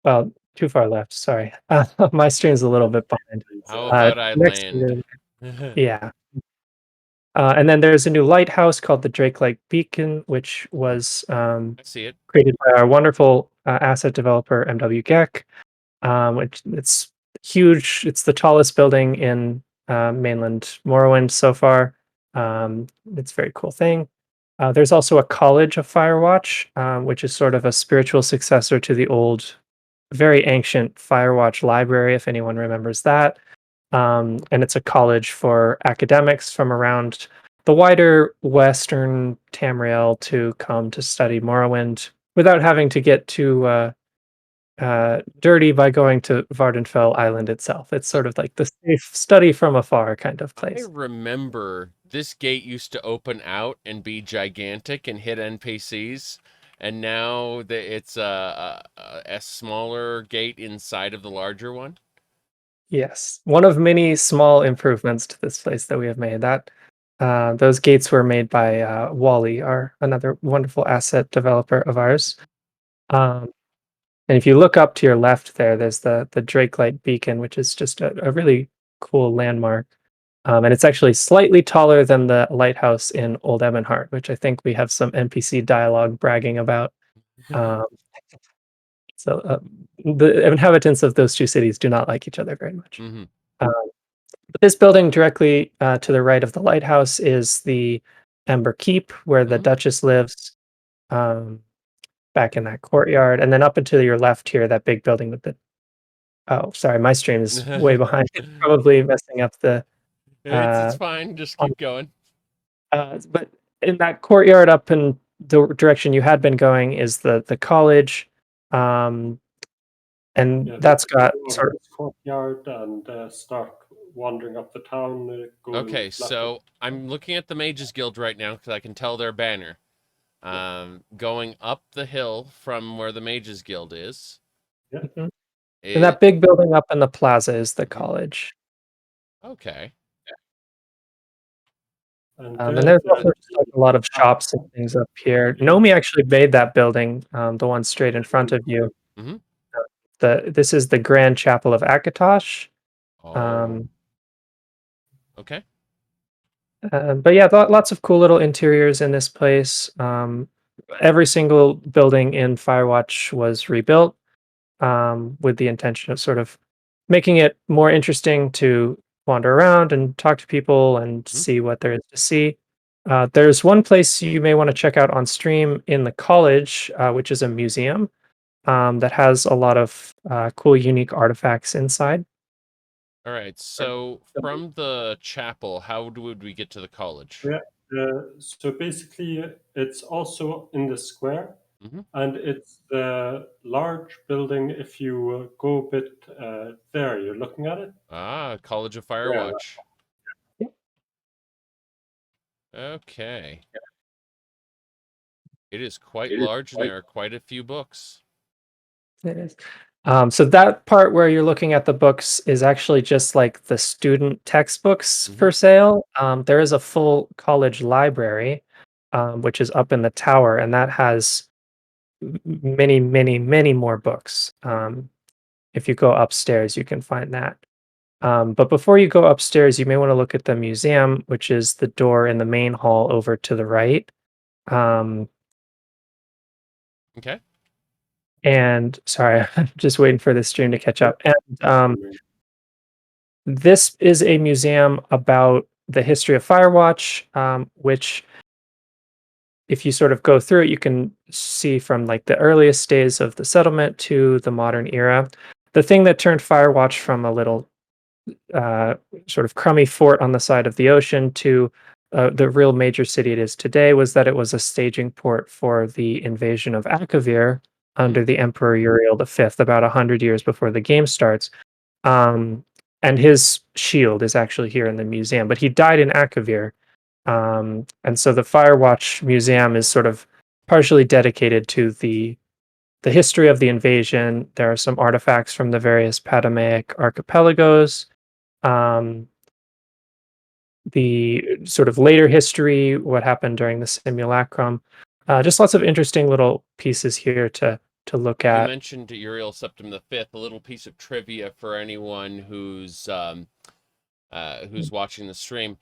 C: well, too far left, sorry. My stream's a little bit behind.
A: How about I
C: Next to
A: land?
C: yeah. And then there's a new lighthouse called the Drake Light Beacon, which was
A: I see it.
C: created by our wonderful asset developer, MW Geck. It's huge. It's the tallest building in mainland Morrowind so far. It's a very cool thing. There's also a College of Firewatch, which is sort of a spiritual successor to the old, very ancient Firewatch library, if anyone remembers that. And it's a college for academics from around the wider Western Tamriel to come to study Morrowind without having to get too dirty by going to Vardenfell Island itself. It's sort of like the safe study from afar kind of
A: I
C: place.
A: remember this gate used to open out and be gigantic and hit NPCs, and now it's a smaller gate inside of the larger one.
C: Yes, one of many small improvements to this place that we have made. That those gates were made by Wally, our another wonderful asset developer of ours. Um, and if you look up to your left there, there's the Drake Light Beacon, which is just a really cool landmark. And it's actually slightly taller than the lighthouse in Old Ebonheart, which I think we have some NPC dialogue bragging about. Um, so the inhabitants of those two cities do not like each other very much.
A: Mm-hmm.
C: But this building directly to the right of the lighthouse is the Emberkeep, where the Duchess lives, back in that courtyard. And then up and to your left here, that big building with the oh, sorry, my stream is way behind. It's probably messing up the
A: It's fine. Just keep going.
C: but in that courtyard up in the direction you had been going is the college, and that's got sort of
B: courtyard and start wandering up the town.
A: Okay, so I'm looking at the Mages Guild right now because I can tell their banner. Going up the hill from where the Mages Guild is.
B: Yeah.
C: Mm-hmm. And that big building up in the plaza is the college.
A: Okay.
C: And there's also just like a lot of shops and things up here. Nomi actually made that building, the one straight in front of you.
A: Mm-hmm.
C: This is the Grand Chapel of Akatosh.
A: Okay.
C: But yeah, lots of cool little interiors in this place. Every single building in Firewatch was rebuilt with the intention of sort of making it more interesting to wander around and talk to people and see what there is to see. There's one place you may want to check out on stream in the college, which is a museum that has a lot of cool, unique artifacts inside.
A: All right. So from the chapel, how would we get to the college?
B: Yeah. So basically, it's also in the square, and it's the large building. If you go a bit there, you're looking at it.
A: College of Firewatch.
C: Yeah.
A: Okay. It is quite large, and there are quite a few books.
C: It is. So that part where you're looking at the books is actually just like the student textbooks for sale. There is a full college library, which is up in the tower, and that has many, many, many more books. If you go upstairs, you can find that. But before you go upstairs, you may want to look at the museum, which is the door in the main hall over to the right.
A: Okay.
C: And sorry, I'm just waiting for the stream to catch up. And this is a museum about the history of Firewatch, which, if you sort of go through it, you can see from like the earliest days of the settlement to the modern era. The thing that turned Firewatch from a little sort of crummy fort on the side of the ocean to the real major city it is today was that it was a staging port for the invasion of Akavir under the Emperor Uriel V, about 100 years before the game starts. And his shield is actually here in the museum, but he died in Akavir. And so the Firewatch Museum is sort of partially dedicated to the history of the invasion. There are some artifacts from the various Patamaic archipelagos. The sort of later history, what happened during the simulacrum. Just lots of interesting little pieces here to look at.
A: You mentioned Uriel Septim V, a little piece of trivia for anyone who's watching the stream.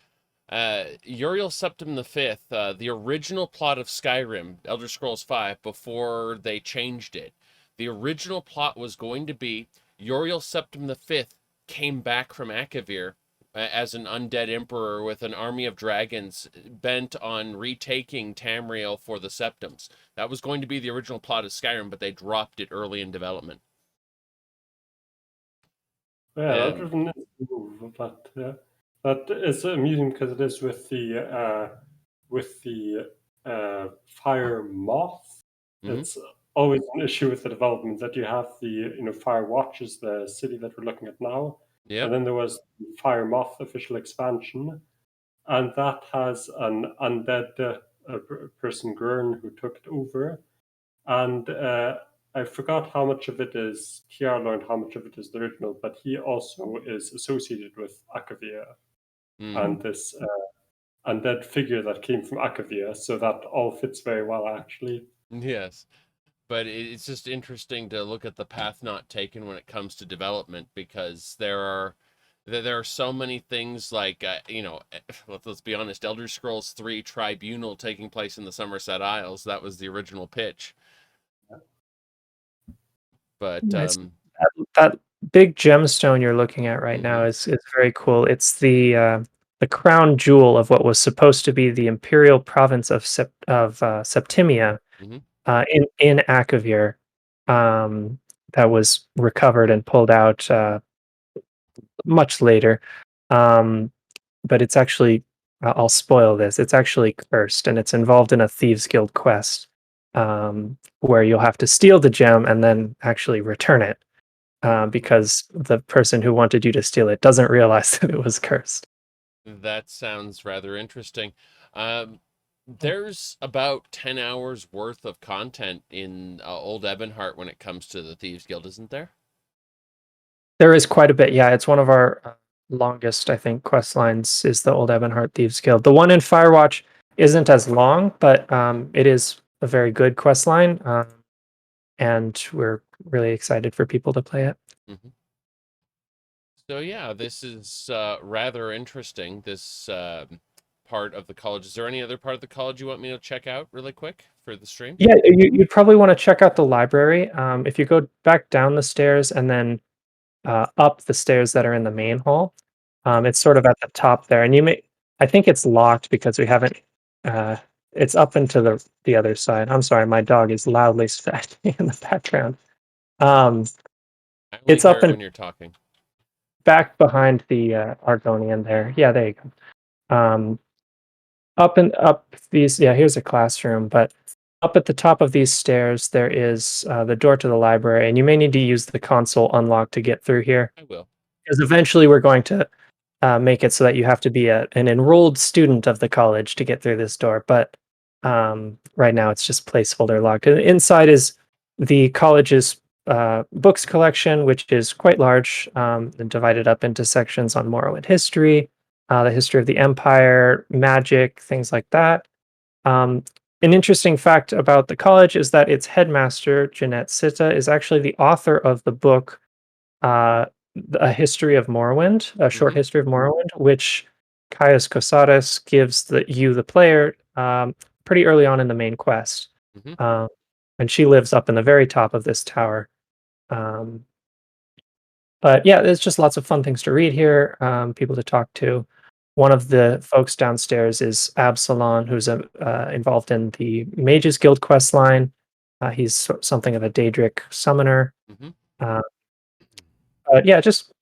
A: Uriel Septim V, the original plot of Skyrim, Elder Scrolls V, before they changed it, the original plot was going to be Uriel Septim V came back from Akavir as an undead emperor with an army of dragons bent on retaking Tamriel for the Septims. That was going to be the original plot of Skyrim, but they dropped it early in development.
B: Yeah, that was a nice move, but that is amusing because it is with the fire moth. It's always an issue with the development that you have the Firewatch is the city that we're looking at now.
A: Yeah.
B: And then there was the Fire Moth official expansion, and that has an undead person, Gurn, who took it over. And I forgot how much of it is Kiarlo and how much of it is the original, but he also is associated with Akavir and this undead figure that came from Akavir, so that all fits very well, actually.
A: Yes. But it's just interesting to look at the path not taken when it comes to development, because there are so many things like, let's be honest, Elder Scrolls 3 Tribunal taking place in the Somerset Isles. That was the original pitch. But
C: that big gemstone you're looking at right now is very cool. It's the crown jewel of what was supposed to be the imperial province of Septimia in Akavir, that was recovered and pulled out much later. But it's actually I'll spoil this. It's actually cursed, and it's involved in a Thieves Guild quest, where you'll have to steal the gem and then actually return it, because the person who wanted you to steal it doesn't realize that it was cursed.
A: That sounds rather interesting. There's about 10 hours worth of content in Old Ebonheart when it comes to the Thieves Guild, isn't there?
C: There is quite a bit. Yeah, it's one of our longest, I think, quest lines is the Old Ebonheart Thieves Guild. The one in Firewatch isn't as long, but it is a very good quest line, and we're really excited for people to play it.
A: Mm-hmm. So yeah, this is rather interesting, this part of the college. Is there any other part of the college you want me to check out really quick for the stream?
C: Yeah, you'd probably want to check out the library. If you go back down the stairs and then up the stairs that are in the main hall, it's sort of at the top there. And I think it's locked because we haven't, it's up into the other side. I'm sorry, my dog is loudly scratching in the background.
A: I only
C: It's
A: hear
C: up
A: it
C: and
A: when you're talking.
C: back behind the Argonian there. Yeah, there you go. Up these, yeah, here's a classroom, but up at the top of these stairs, there is the door to the library, and you may need to use the console unlock to get through here.
A: I will.
C: Because eventually we're going to make it so that you have to be an enrolled student of the college to get through this door. But right now it's just placeholder lock. And inside is the college's books collection, which is quite large, and divided up into sections on Morrowind history, the history of the Empire, magic, things like that. An interesting fact about the college is that its headmaster, Jeanette Sitta, is actually the author of the book A History of Morrowind, a short history of Morrowind, which Caius Cosatus gives the player, pretty early on in the main quest. And she lives up in the very top of this tower. But yeah, there's just lots of fun things to read here, people to talk to. One of the folks downstairs is Absalon, who's involved in the Mages Guild quest line. He's something of a Daedric summoner. Yeah, just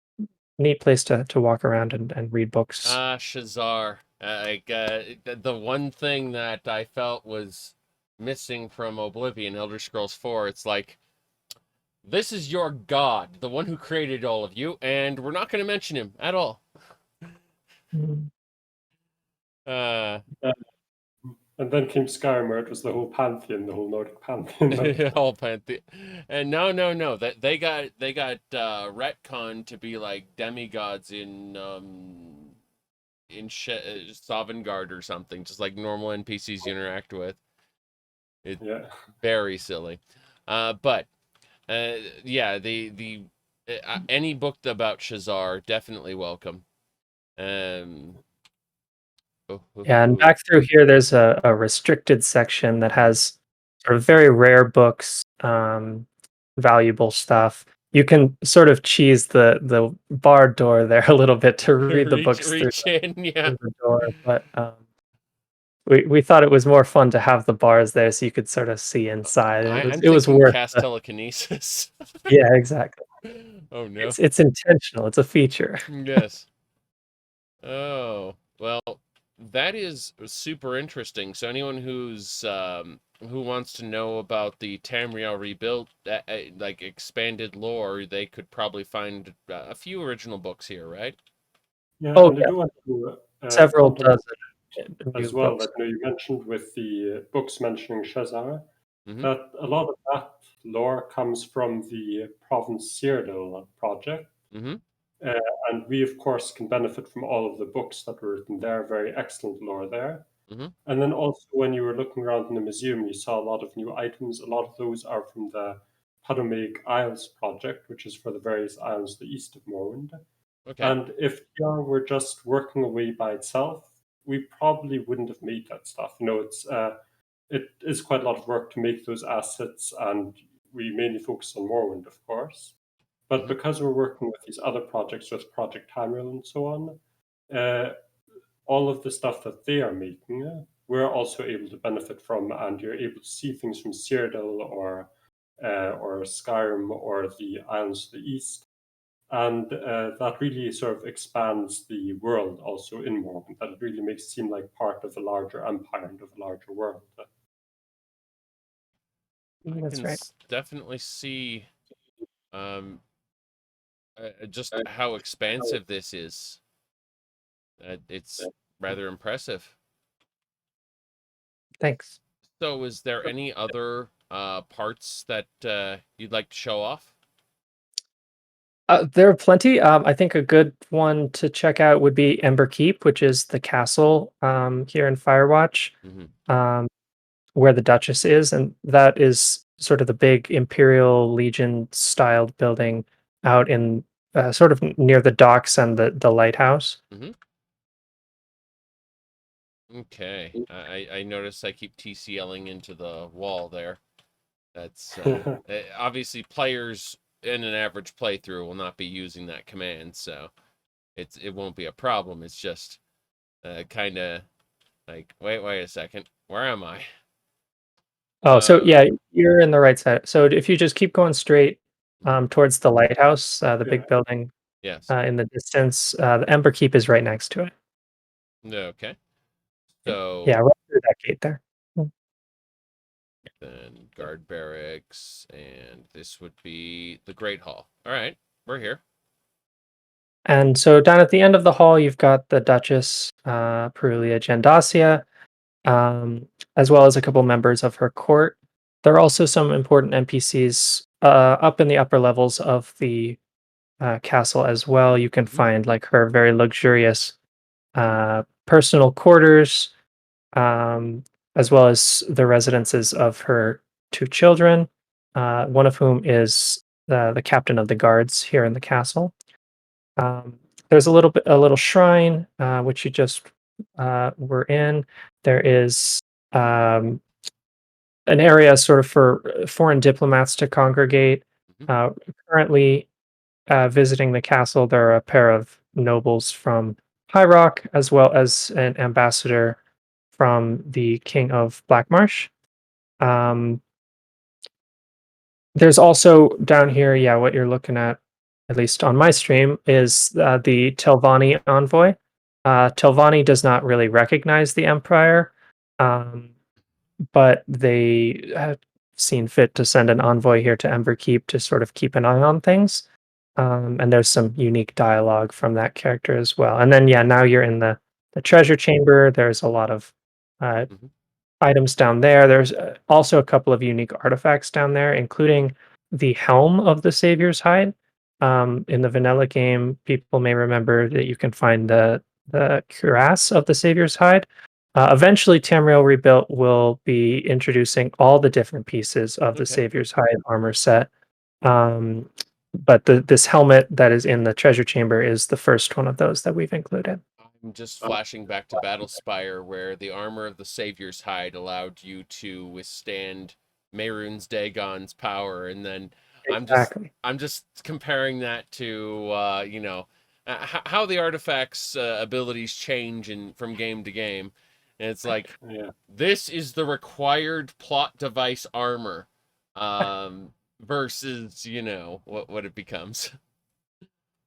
C: neat place to walk around and read books.
A: Shazar. The one thing that I felt was missing from Oblivion, Elder Scrolls 4, it's like, this is your god, the one who created all of you, and we're not going to mention him at all.
B: And then came Skyrim, where it was the whole pantheon, the whole Nordic pantheon.
A: Whole pantheon. And no. They got retconned to be like demigods in Sovngarde or something, just like normal NPCs you interact with. It's very silly. But yeah, the any book about Shazar, definitely welcome.
C: Yeah, and back through here, there's a restricted section that has sort of very rare books, valuable stuff. You can sort of cheese the bar door there a little bit to read the books through the door, but we thought it was more fun to have the bars there so you could sort of see inside. It was worth
A: cast telekinesis.
C: Yeah, exactly.
A: Oh no.
C: It's intentional. It's a feature.
A: Yes. Oh, well, that is super interesting. So anyone who's who wants to know about the Tamriel rebuilt, like expanded lore, they could probably find a few original books here, right?
B: Yeah, and I do want to
C: several dozen
B: as well. That you mentioned with the books mentioning Shazar, that a lot of that lore comes from the Province Cyrodiil project. And we, of course, can benefit from all of the books that were written there. Very excellent lore there. And then also, when you were looking around in the museum, you saw a lot of new items. A lot of those are from the Padomaic Isles project, which is for the various islands to the east of Morrowind. And if TR were just working away by itself, we probably wouldn't have made that stuff. It is quite a lot of work to make those assets, and we mainly focus on Morrowind, of course. But because we're working with these other projects, with Project Tamriel and so on, all of the stuff that they are making, we're also able to benefit from, and you're able to see things from Cyrodiil or Skyrim or the islands to the east And that really sort of expands the world also in Morrowind. That it really makes it seem like part of a larger empire and of a larger world.
A: That's right. Definitely see just how expansive this is. It's rather impressive.
C: Thanks.
A: So is there any other parts that you'd like to show off?
C: There are plenty. I think a good one to check out would be Emberkeep, which is the castle here in Firewatch, where the Duchess is, and that is sort of the big Imperial Legion styled building out in sort of near the docks and the lighthouse.
A: Okay, I notice I keep TCLing into the wall there. That's obviously players in an average playthrough will not be using that command, so it won't be a problem. It's just kind of like wait a second, where am I?
C: Oh, so yeah, you're in the right side. So if you just keep going straight towards the lighthouse, the big building,
A: yes,
C: in the distance, the Emberkeep is right next to it.
A: Okay. So
C: yeah, right through that gate there.
A: Then guard barracks, and this would be the Great Hall. All right, we're here.
C: And so down at the end of the hall, you've got the Duchess Perulia Gendacia, as well as a couple members of her court. There are also some important NPCs up in the upper levels of the castle as well. You can find like her very luxurious personal quarters, as well as the residences of her two children, one of whom is the captain of the guards here in the castle. There's a little shrine which you just were in. There is an area sort of for foreign diplomats to congregate. Currently visiting the castle, there are a pair of nobles from High Rock, as well as an ambassador from the King of Blackmarsh. There's also down here, yeah, what you're looking at least on my stream, is the Telvanni envoy. Telvanni does not really recognize the Empire, but they have seen fit to send an envoy here to Emberkeep to sort of keep an eye on things. And there's some unique dialogue from that character as well. And then, yeah, now you're in the treasure chamber. There's a lot of items down there. There's also a couple of unique artifacts down there, including the helm of the Savior's Hide. In the vanilla game, people may remember that you can find the cuirass of the Savior's Hide. Eventually, Tamriel Rebuilt will be introducing all the different pieces of the Savior's Hide armor set. But this helmet that is in the treasure chamber is the first one of those that we've included.
A: I'm just flashing back to Battlespire, where the armor of the Savior's Hide allowed you to withstand Mehrunes Dagon's power, and then I'm just comparing that to how the artifacts abilities change from game to game, and it's like this is the required plot device armor, versus what it becomes.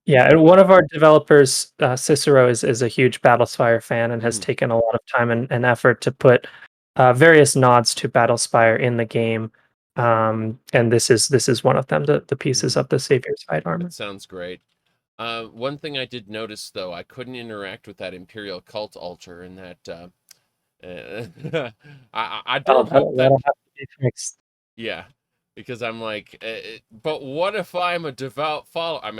C: Yeah, and one of our developers, Cicero, is a huge Battlespire fan and has taken a lot of time and effort to put various nods to Battlespire in the game. And this is one of them, the pieces of the Savior's Hide armor.
A: That sounds great. One thing I did notice, though, I couldn't interact with that Imperial cult altar, and that I don't hope that.
C: Have to be fixed.
A: Yeah, because I'm like, but what if I'm a devout follower? I'm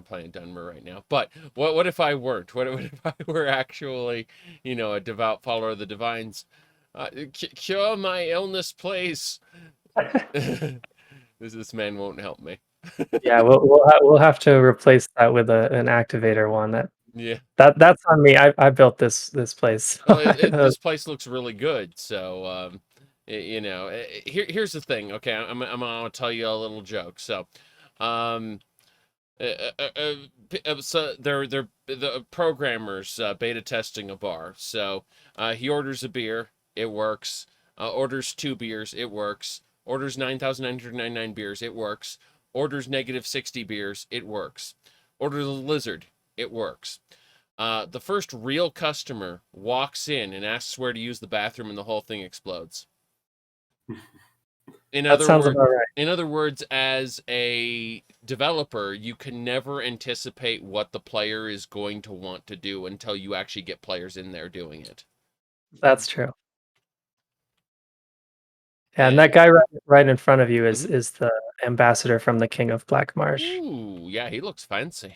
A: playing Dunmer right now, but what if I weren't? What if I were actually, a devout follower of the divines? Cure my illness, please. This man won't help me.
C: Yeah, we'll have to replace that with an activator one. That's on me. I built this place.
A: Well, this place looks really good, so here's the thing. Okay, I'm gonna tell you a little joke. So, so they're the programmers beta testing a bar. So he orders a beer, it works. Orders 2 beers, it works. Orders 9,999 beers, it works. Orders negative 60 beers, it works. Orders a lizard, it works. The first real customer walks in and asks where to use the bathroom, and the whole thing explodes.
C: That sounds about right.
A: In other words, as a developer, you can never anticipate what the player is going to want to do until you actually get players in there doing it.
C: That's true. And that guy right in front of you is the ambassador from the King of Black Marsh.
A: Ooh, yeah, he looks fancy.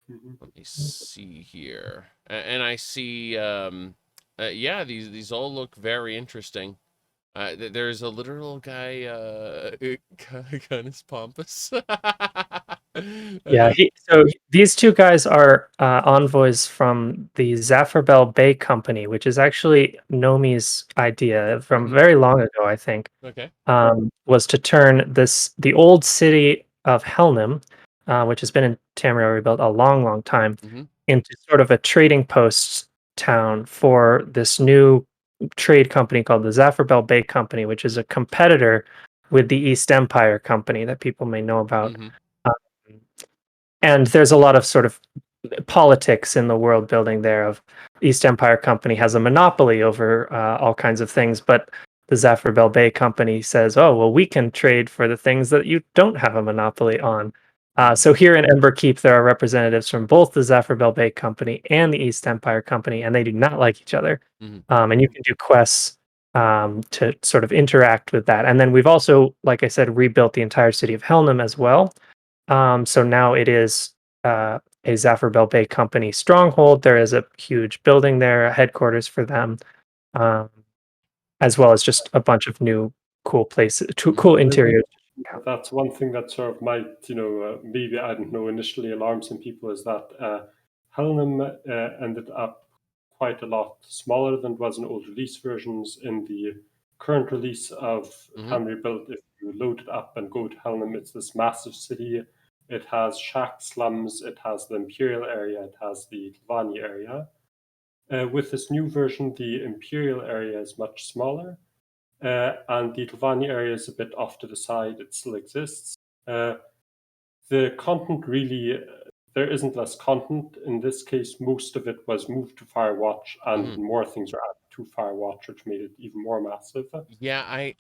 A: Let me see here. And I see, yeah, these all look very interesting. There's a literal guy, kind of pompous.
C: Yeah, so these two guys are envoys from the Zapharbel Bay Company, which is actually Nomi's idea from very long ago, I think.
A: Okay.
C: Was to turn the old city of Helnum, which has been in Tamriel Rebuilt a long, long time, into sort of a trading post town for this new trade company called the Zapharbel Bay Company, which is a competitor with the East Empire Company that people may know about. And there's a lot of sort of politics in the world building there. Of East Empire Company has a monopoly over all kinds of things, but the Zapharbel Bay Company says, "Oh, well, we can trade for the things that you don't have a monopoly on." So here in Emberkeep, there are representatives from both the Zapharbel Bay Company and the East Empire Company, and they do not like each other. And you can do quests to sort of interact with that. And then we've also, like I said, rebuilt the entire city of Helnum as well. So now it is a Zapharbel Bay Company stronghold. There is a huge building there, a headquarters for them, as well as just a bunch of new cool places, cool interiors.
B: That's one thing that sort of might, maybe, I don't know, initially alarm some people, is that Helnum ended up quite a lot smaller than it was in old release versions. In the current release of Tamriel Rebuilt, if you load it up and go to Helnum, it's this massive city. It has shack slums, it has the Imperial area, it has the Tlvani area. With this new version, the Imperial area is much smaller. And the Tlvani area is a bit off to the side. It still exists. The content really, there isn't less content. In this case, most of it was moved to Firewatch, and more things are added to Firewatch, which made it even more massive.
A: Yeah,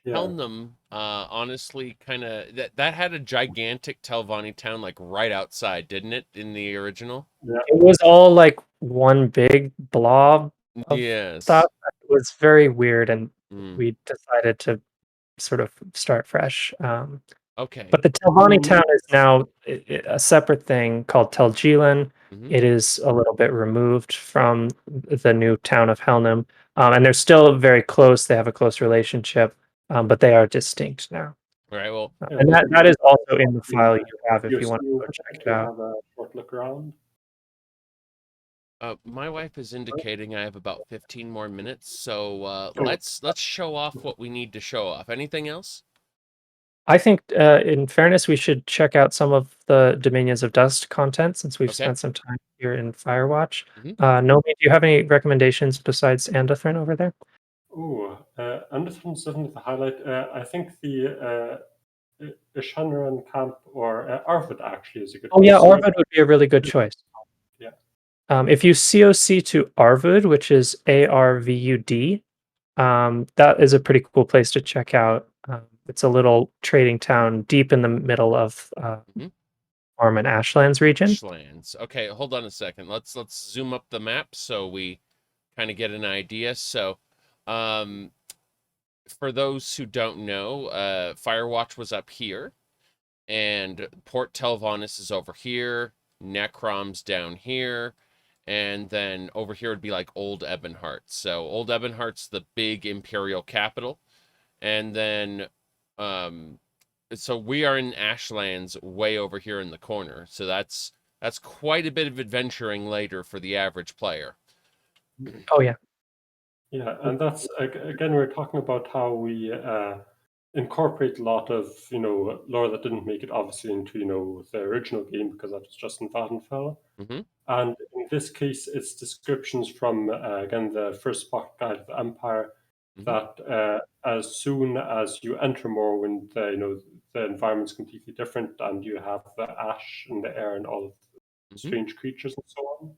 A: Helnum, honestly, kind of that had a gigantic Telvanni town like right outside, didn't it, in the original?
B: Yeah.
C: It was all like one big blob of stuff. It was very weird, and we decided to sort of start fresh.
A: Okay.
C: But the Telvanni town is now a separate thing called Telgilan. It is a little bit removed from the new town of Helnum, and they're still very close. They have a close relationship, but they are distinct now.
A: All right. Well,
C: and that is also in the file you have if you want to go check it out.
B: Have a short look around.
A: My wife is indicating I have about 15 more minutes, so let's show off what we need to show off. Anything else?
C: I think, in fairness, we should check out some of the Dominions of Dust content since we've spent some time here in Firewatch. Nomi, do you have any recommendations besides Anthurin over there?
B: Anthurin's definitely the highlight. I think the Ishanran camp or Arvid actually is a good.
C: Oh yeah, Arvid would be a really good choice.
B: Yeah.
C: If you COC to Arvud, which is ARVUD, that is a pretty cool place to check out. It's a little trading town deep in the middle of Orm and Ashlands region.
A: Ashlands. Okay, hold on a second. Let's zoom up the map so we kind of get an idea. So, for those who don't know, Firewatch was up here, and Port Telvannis is over here. Necrom's down here. And then over here would be like Old Ebonheart. So Old Ebonheart's the big imperial capital. And then, so we are in Ashlands way over here in the corner. So that's quite a bit of adventuring later for the average player.
C: Oh, yeah.
B: Yeah, and that's, again, we're talking about how we incorporate a lot of, lore that didn't make it obviously into, the original game because that was just in Vardenfell. And in this case, it's descriptions from, again, the first Guide of the Empire, that as soon as you enter Morrowind, the environment's completely different, and you have the ash in the air and all of the strange creatures and so on.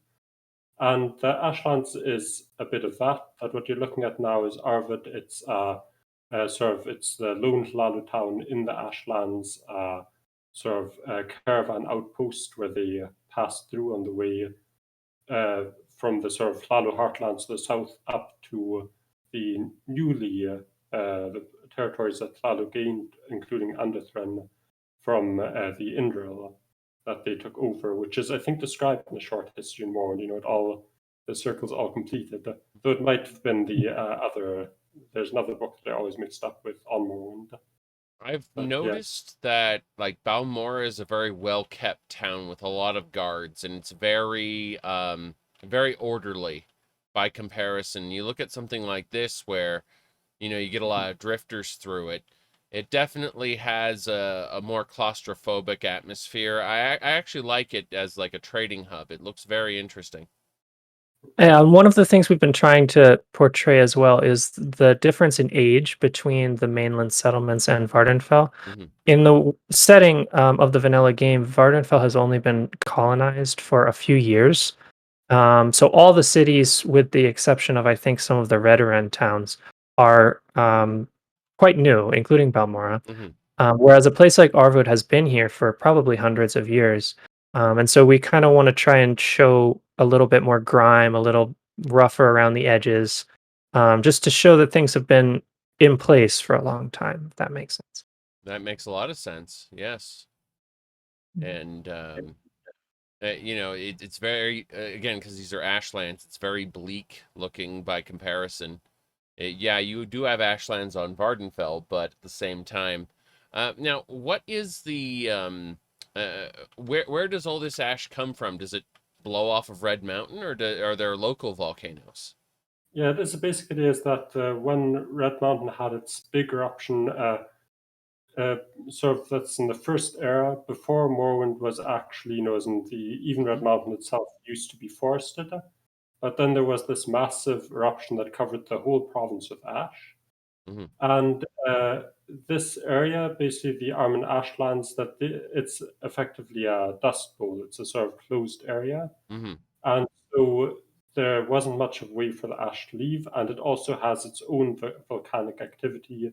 B: And the Ashlands is a bit of that. But what you're looking at now is Arvid. It's it's the lone Hlaalu town in the Ashlands, caravan outpost where they pass through on the way from the sort of Hlaalu heartlands to the south up to the newly the territories that Hlaalu gained, including Anthurin, from the Indril that they took over, which is, I think, described in the short history in Morrowind. The circle's all completed. Though it might have been the other. There's another book that I always mixed up with on Morrowind.
A: I've noticed that like Balmora is a very well kept town with a lot of guards, and it's very very orderly by comparison. You look at something like this where you get a lot of drifters through it. It definitely has a more claustrophobic atmosphere. I actually like it as like a trading hub. It looks very interesting.
C: And one of the things we've been trying to portray as well is the difference in age between the mainland settlements and Vardenfell. In the setting of the vanilla game, Vardenfell has only been colonized for a few years. So all the cities, with the exception of, I think, some of the Redoran towns, are quite new, including Balmora. Whereas a place like Arvud has been here for probably hundreds of years. And so we kind of want to try and show a little bit more grime, a little rougher around the edges, just to show that things have been in place for a long time, if that makes sense.
A: That makes a lot of sense, yes. And, it's very, again, because these are ashlands, it's very bleak looking by comparison. Yeah, you do have ashlands on Vardenfell, but at the same time, now, what is the, where does all this ash come from? Does it blow off of Red Mountain, or are there local volcanoes?
B: Yeah, the basic idea is that when Red Mountain had its big eruption, that's in the first era, before Morrowind was actually, even Red Mountain itself used to be forested. But then there was this massive eruption that covered the whole province with ash. And this area, basically the Armen Ashlands, it's effectively a dust bowl. It's a sort of closed area. And so there wasn't much of a way for the ash to leave. And it also has its own volcanic activity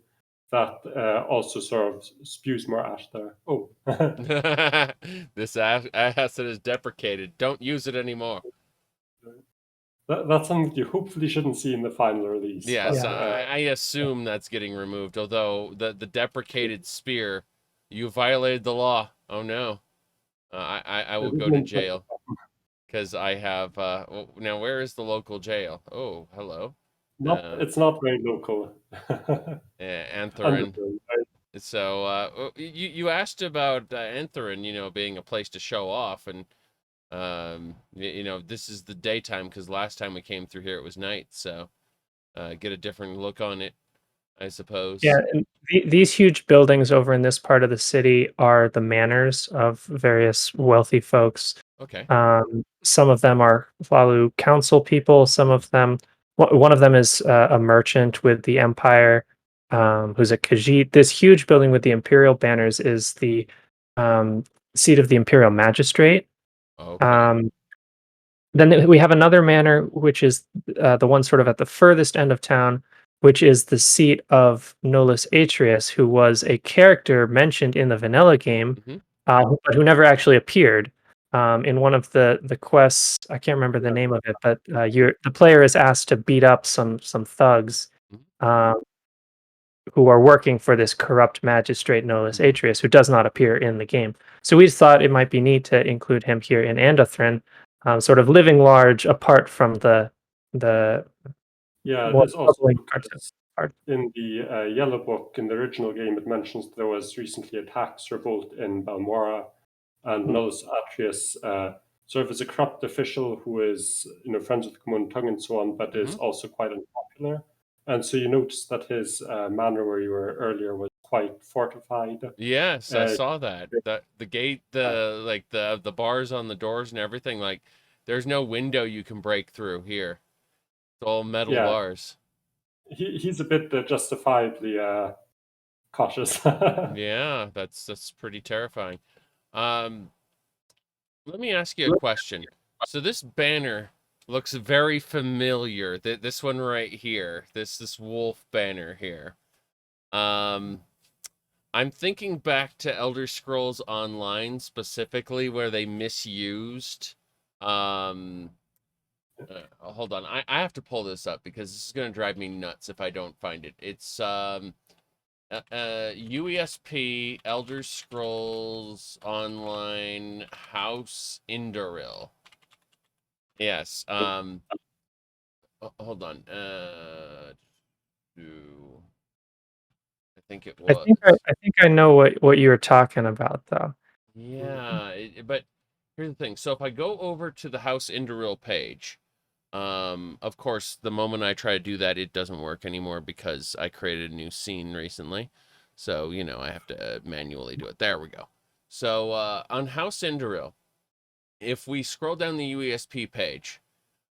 B: that also sort of spews more ash there. Oh.
A: This acid is deprecated. Don't use it anymore.
B: That's something you hopefully shouldn't see in the final release.
A: Yes, I assume that's getting removed. Although the deprecated spear, you violated the law. Oh no, I will go to jail because I have. Now, where is the local jail? Oh, hello.
B: It's not very local.
A: Anthurin. So you asked about Anthurin, being a place to show off, and this is the daytime because last time we came through here it was night, so get a different look on it, I suppose.
C: Yeah, and these huge buildings over in this part of the city are the manors of various wealthy folks.
A: Okay.
C: Some of them are Hlaalu council people. Some of them, one of them is a merchant with the Empire, who's a Khajiit. This huge building with the Imperial banners is the seat of the Imperial Magistrate.
A: Okay.
C: Then we have another manor, which is the one sort of at the furthest end of town, which is the seat of Nolis Atrius, who was a character mentioned in the vanilla game, but who never actually appeared. In one of the quests, I can't remember the name of it, but the player is asked to beat up some thugs who are working for this corrupt magistrate Nolis Atrius, who does not appear in the game. So we just thought it might be neat to include him here in Anthurin, sort of living large apart from the
B: yeah, there's also in the Yellow Book in the original game. It mentions there was recently a tax revolt in Balmora, and Nolis Atrius serves as a corrupt official who is friends with Common Tongue and so on, but is also quite unpopular. And so you notice that his manor where you were earlier was quite fortified.
A: Yes, I saw that. The gate, the bars on the doors and everything, like there's no window you can break through here. It's all metal bars.
B: He's a bit justifiably cautious.
A: Yeah, that's pretty terrifying. Let me ask you a question. So this banner looks very familiar. This one right here, this wolf banner here. I'm thinking back to Elder Scrolls Online specifically, where they misused. Hold on, I have to pull this up because this is gonna drive me nuts if I don't find it. It's UESP Elder Scrolls Online House Indoril. Yes. Hold on. I think it was.
C: I think I know what you were talking about though.
A: Yeah, but here's the thing. So if I go over to the House Indoril page, of course, the moment I try to do that, it doesn't work anymore because I created a new scene recently. So, I have to manually do it. There we go. So, on House Indoril, if we scroll down the UESP page,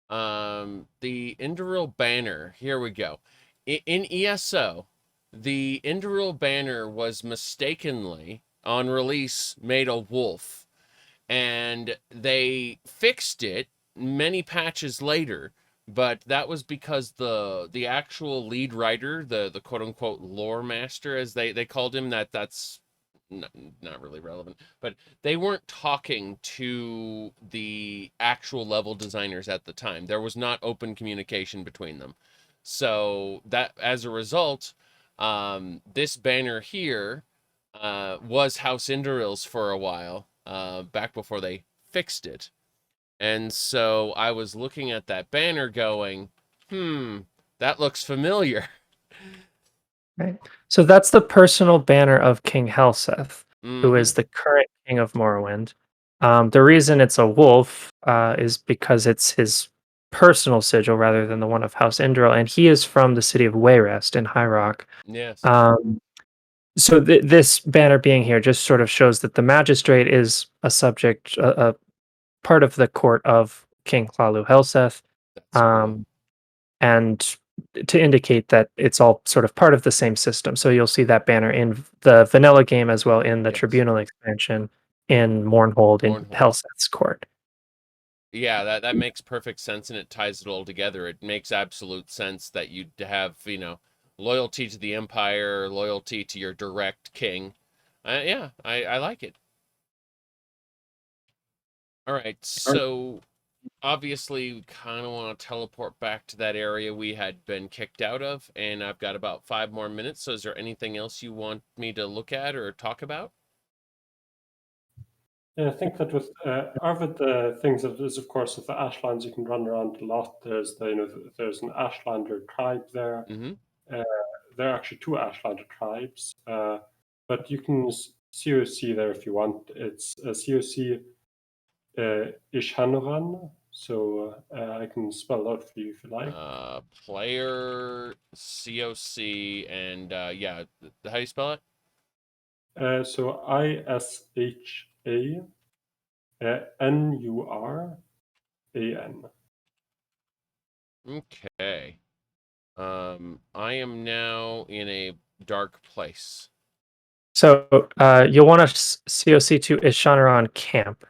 A: the Indoril banner, here we go. In ESO, the Indoril banner was mistakenly, on release, made a wolf. And they fixed it many patches later, but that was because the actual lead writer, the quote unquote lore master, as they called him, that's not really relevant, but they weren't talking to the actual level designers at the time. There was not open communication between them. So that as a result, this banner here was House Indoril's for a while, back before they fixed it. And so I was looking at that banner going, that looks familiar.
C: Right. So that's the personal banner of King Helseth, who is the current king of Morrowind. The reason it's a wolf is because it's his personal sigil rather than the one of House Indril, and he is from the city of Wayrest in High Rock.
A: Yes.
C: So this banner being here just sort of shows that the magistrate is a subject, a part of the court of King Hlalu Helseth.
A: That's cool.
C: And to indicate that it's all sort of part of the same system. So you'll see that banner in the vanilla game as well in the Tribunal expansion in Mournhold in Helseth's court.
A: Yeah, that makes perfect sense, and it ties it all together. It makes absolute sense that you'd have, loyalty to the Empire, loyalty to your direct king. Yeah, I like it. All right, so obviously we kind of want to teleport back to that area we had been kicked out of, and I've got about 5 more minutes, so is there anything else you want me to look at or talk about?
B: Yeah, I think that with Arvid, the things that is, of course, with the Ashlands, you can run around a lot. There's there's an Ashlander tribe there. There are actually 2 Ashlander tribes, but you can COC there if you want. It's a COC Ishanoran, so I can spell it out for you if you like.
A: Player COC and yeah, how do you spell it?
B: So ISHANURAN.
A: Okay. I am now in a dark place.
C: So you'll want to COC to Ishanaran Camp.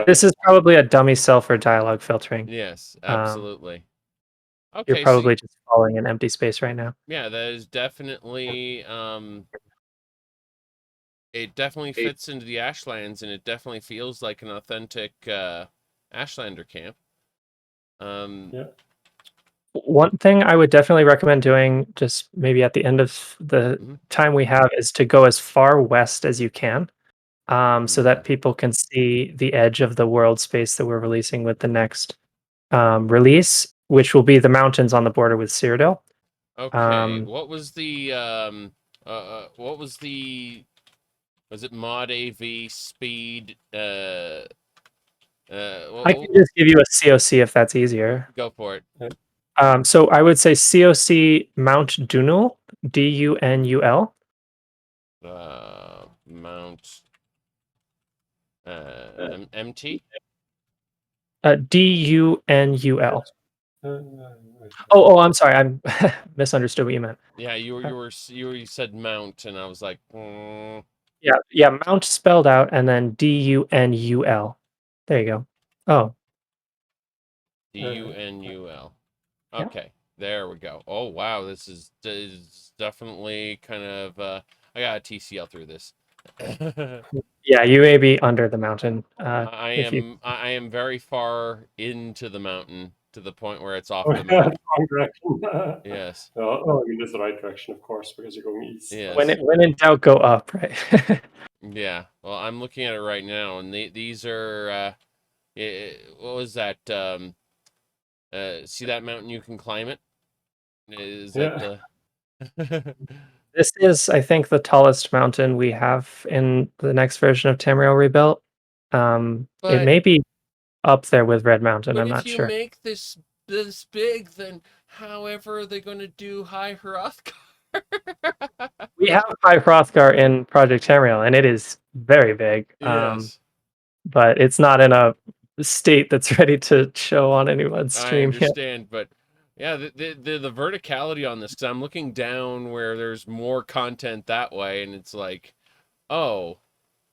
C: This is probably a dummy cell for dialogue filtering.
A: Yes, absolutely. Okay,
C: you're probably just following an empty space right now.
A: Yeah, that is definitely it definitely fits into the Ashlands, and it definitely feels like an authentic Ashlander camp.
B: Yeah.
C: One thing I would definitely recommend doing, just maybe at the end of the time we have, is to go as far west as you can, so that people can see the edge of the world space that we're releasing with the next release, which will be the mountains on the border with Cyrodiil.
A: Okay, what was the was it mod AV speed?
C: I can just give you a COC if that's easier.
A: Go for it.
C: So I would say COC Mount Dunul, DUNUL.
A: Mount MT?
C: DUNUL. Oh, I'm sorry. I misunderstood what you meant.
A: Yeah, you said mount, and I was like,
C: Yeah, mount spelled out, and then Dunul. There you go. Oh,
A: Dunul.
C: yeah.
A: Okay, there we go. Oh wow, this is definitely kind of I got a TCL through this.
C: Yeah, you may be under the mountain.
A: I am very far into the mountain to the point where it's off
B: Oh,
A: the
B: yeah,
A: map.
B: wrong direction.
A: Yes.
B: I mean, it's the right direction, of course, because you're going east.
A: Yes.
C: When in doubt, go up, right?
A: Yeah. Well, I'm looking at it right now, and these are what was that? See that mountain? You can climb it. Is that
B: Yeah.
A: the?
C: This is, I think, the tallest mountain we have in the next version of Tamriel Rebuilt. It
A: But
C: may be up there with Red Mountain.
A: but
C: I'm
A: if
C: not
A: you
C: sure.
A: make this big, then however are they going to do High Hrothgar?
C: We have High Hrothgar in Project Tamriel, and it is very big.
A: Yes,
C: But it's not in a state that's ready to show on anyone's
A: I
C: stream yet.
A: understand, but yeah, the verticality on this, because I'm looking down where there's more content that way, and it's like, oh,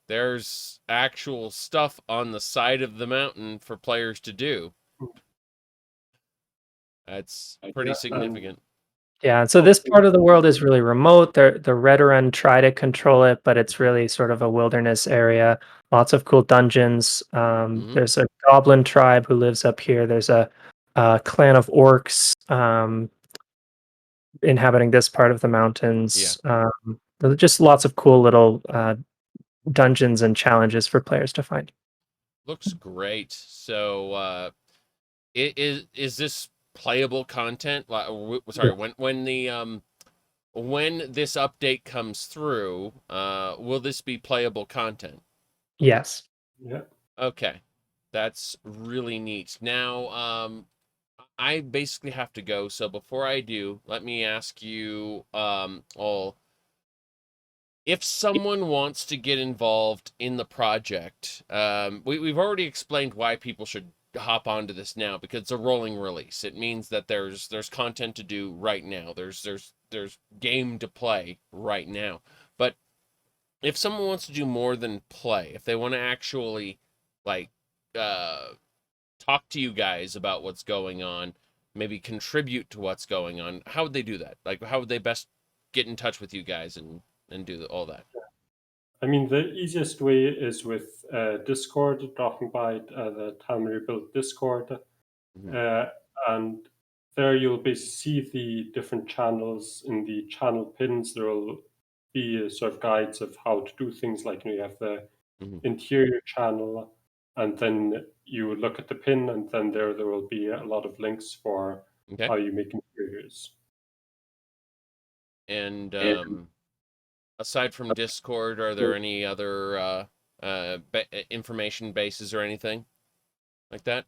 A: there's actual stuff on the side of the mountain for players to do. That's pretty
B: Yeah,
A: significant.
C: Yeah, so this part of the world is really remote. The Redoran try to control it, but it's really sort of a wilderness area. Lots of cool dungeons. There's a goblin tribe who lives up here. There's a clan of orcs inhabiting this part of the mountains. There are just lots of cool little dungeons and challenges for players to find.
A: Looks great. So, is this playable content? Sorry, when this update comes through, will this be playable content?
C: Yes.
B: Yeah.
A: Okay, that's really neat. Now, I basically have to go. So before I do, let me ask you, all, if someone wants to get involved in the project, we've already explained why people should hop onto this now, because it's a rolling release. It means that there's content to do right now. There's game to play right now. But if someone wants to do more than play, if they want to actually like talk to you guys about what's going on, maybe contribute to what's going on, how would they do that? Like, how would they best get in touch with you guys and do all that?
B: I mean, the easiest way is with Discord, dropping by the Tamriel Rebuilt Discord. And there you'll basically see the different channels. In the channel pins, there will be sort of guides of how to do things, like you have the interior channel, and then you look at the pin, and then there will be a lot of links for how you make interiors.
A: And aside from Discord, are there any other information bases or anything like that?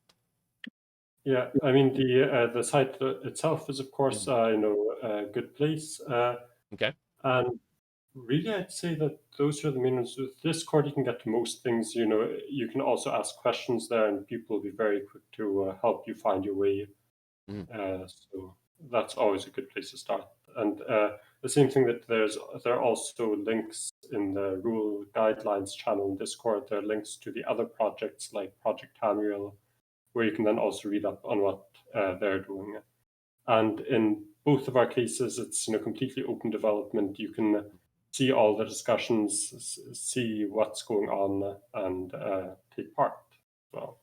B: Yeah, I mean the site itself is, of course, a good place.
A: Okay.
B: And really, I'd say that those are the main ones. With Discord, you can get to most things. You can also ask questions there, and people will be very quick to help you find your way. So that's always a good place to start. And the same thing that there are also links in the rule guidelines channel in Discord. There are links to the other projects like Project Tamriel, where you can then also read up on what they're doing. And in both of our cases, it's completely open development. You can see all the discussions, see what's going on, and take part. Well,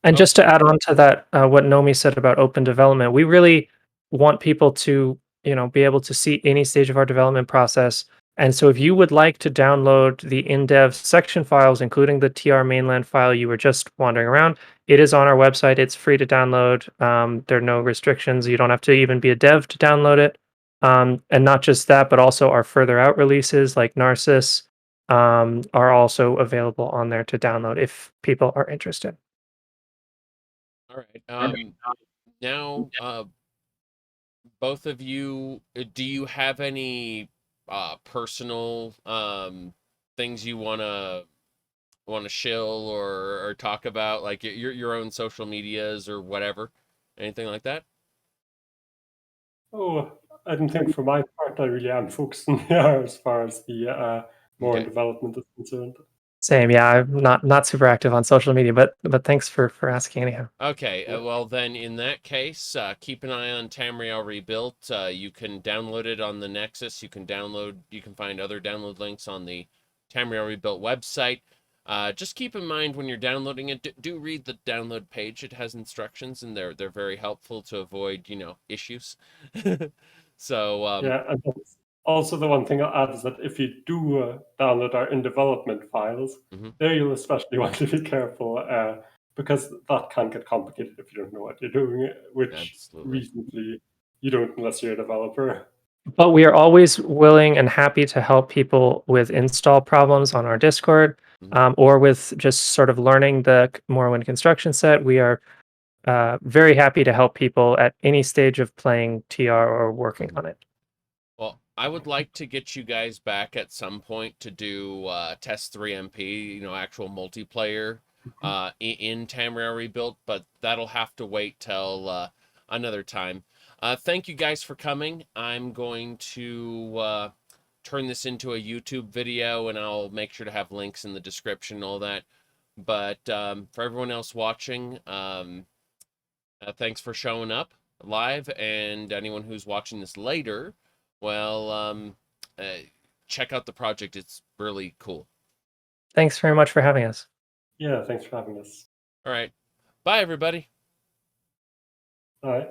C: And just to add on to that, what Nomi said about open development, we really want people to, be able to see any stage of our development process. And so if you would like to download the in-dev section files, including the TR mainland file you were just wandering around, it is on our website. It's free to download. There are no restrictions. You don't have to even be a dev to download it. And not just that, but also our further out releases like Narcissus are also available on there to download if people are interested.
A: All right. Now, both of you, do you have any personal things you wanna shill or talk about, like your own social medias or whatever, anything like that?
B: Oh, I don't think for my part I really am focusing here as far as the more development is concerned.
C: Same, yeah. I'm not super active on social media, but thanks for asking anyhow.
A: Okay, well then in that case, keep an eye on Tamriel Rebuilt. You can download it on the Nexus. You can find other download links on the Tamriel Rebuilt website. Just keep in mind when you're downloading it, do read the download page. It has instructions, and they're very helpful to avoid issues. So
B: Yeah, and that's also the one thing I'll add is that if you do download our in development files, there you'll especially want to be careful because that can get complicated if you don't know what you're doing, which recently you don't unless you're a developer.
C: But we are always willing and happy to help people with install problems on our Discord, or with just sort of learning the Morrowind construction set. We are very happy to help people at any stage of playing TR or working on it.
A: Well, I would like to get you guys back at some point to do Test 3MP, actual multiplayer in Tamriel Rebuilt, but that'll have to wait till another time. Thank you guys for coming. I'm going to turn this into a YouTube video, and I'll make sure to have links in the description and all that. But for everyone else watching, thanks for showing up live, and anyone who's watching this later, well, check out the project. It's really cool.
C: Thanks very much for having us.
B: Yeah, thanks for having us.
A: All right. Bye, everybody.
B: All right.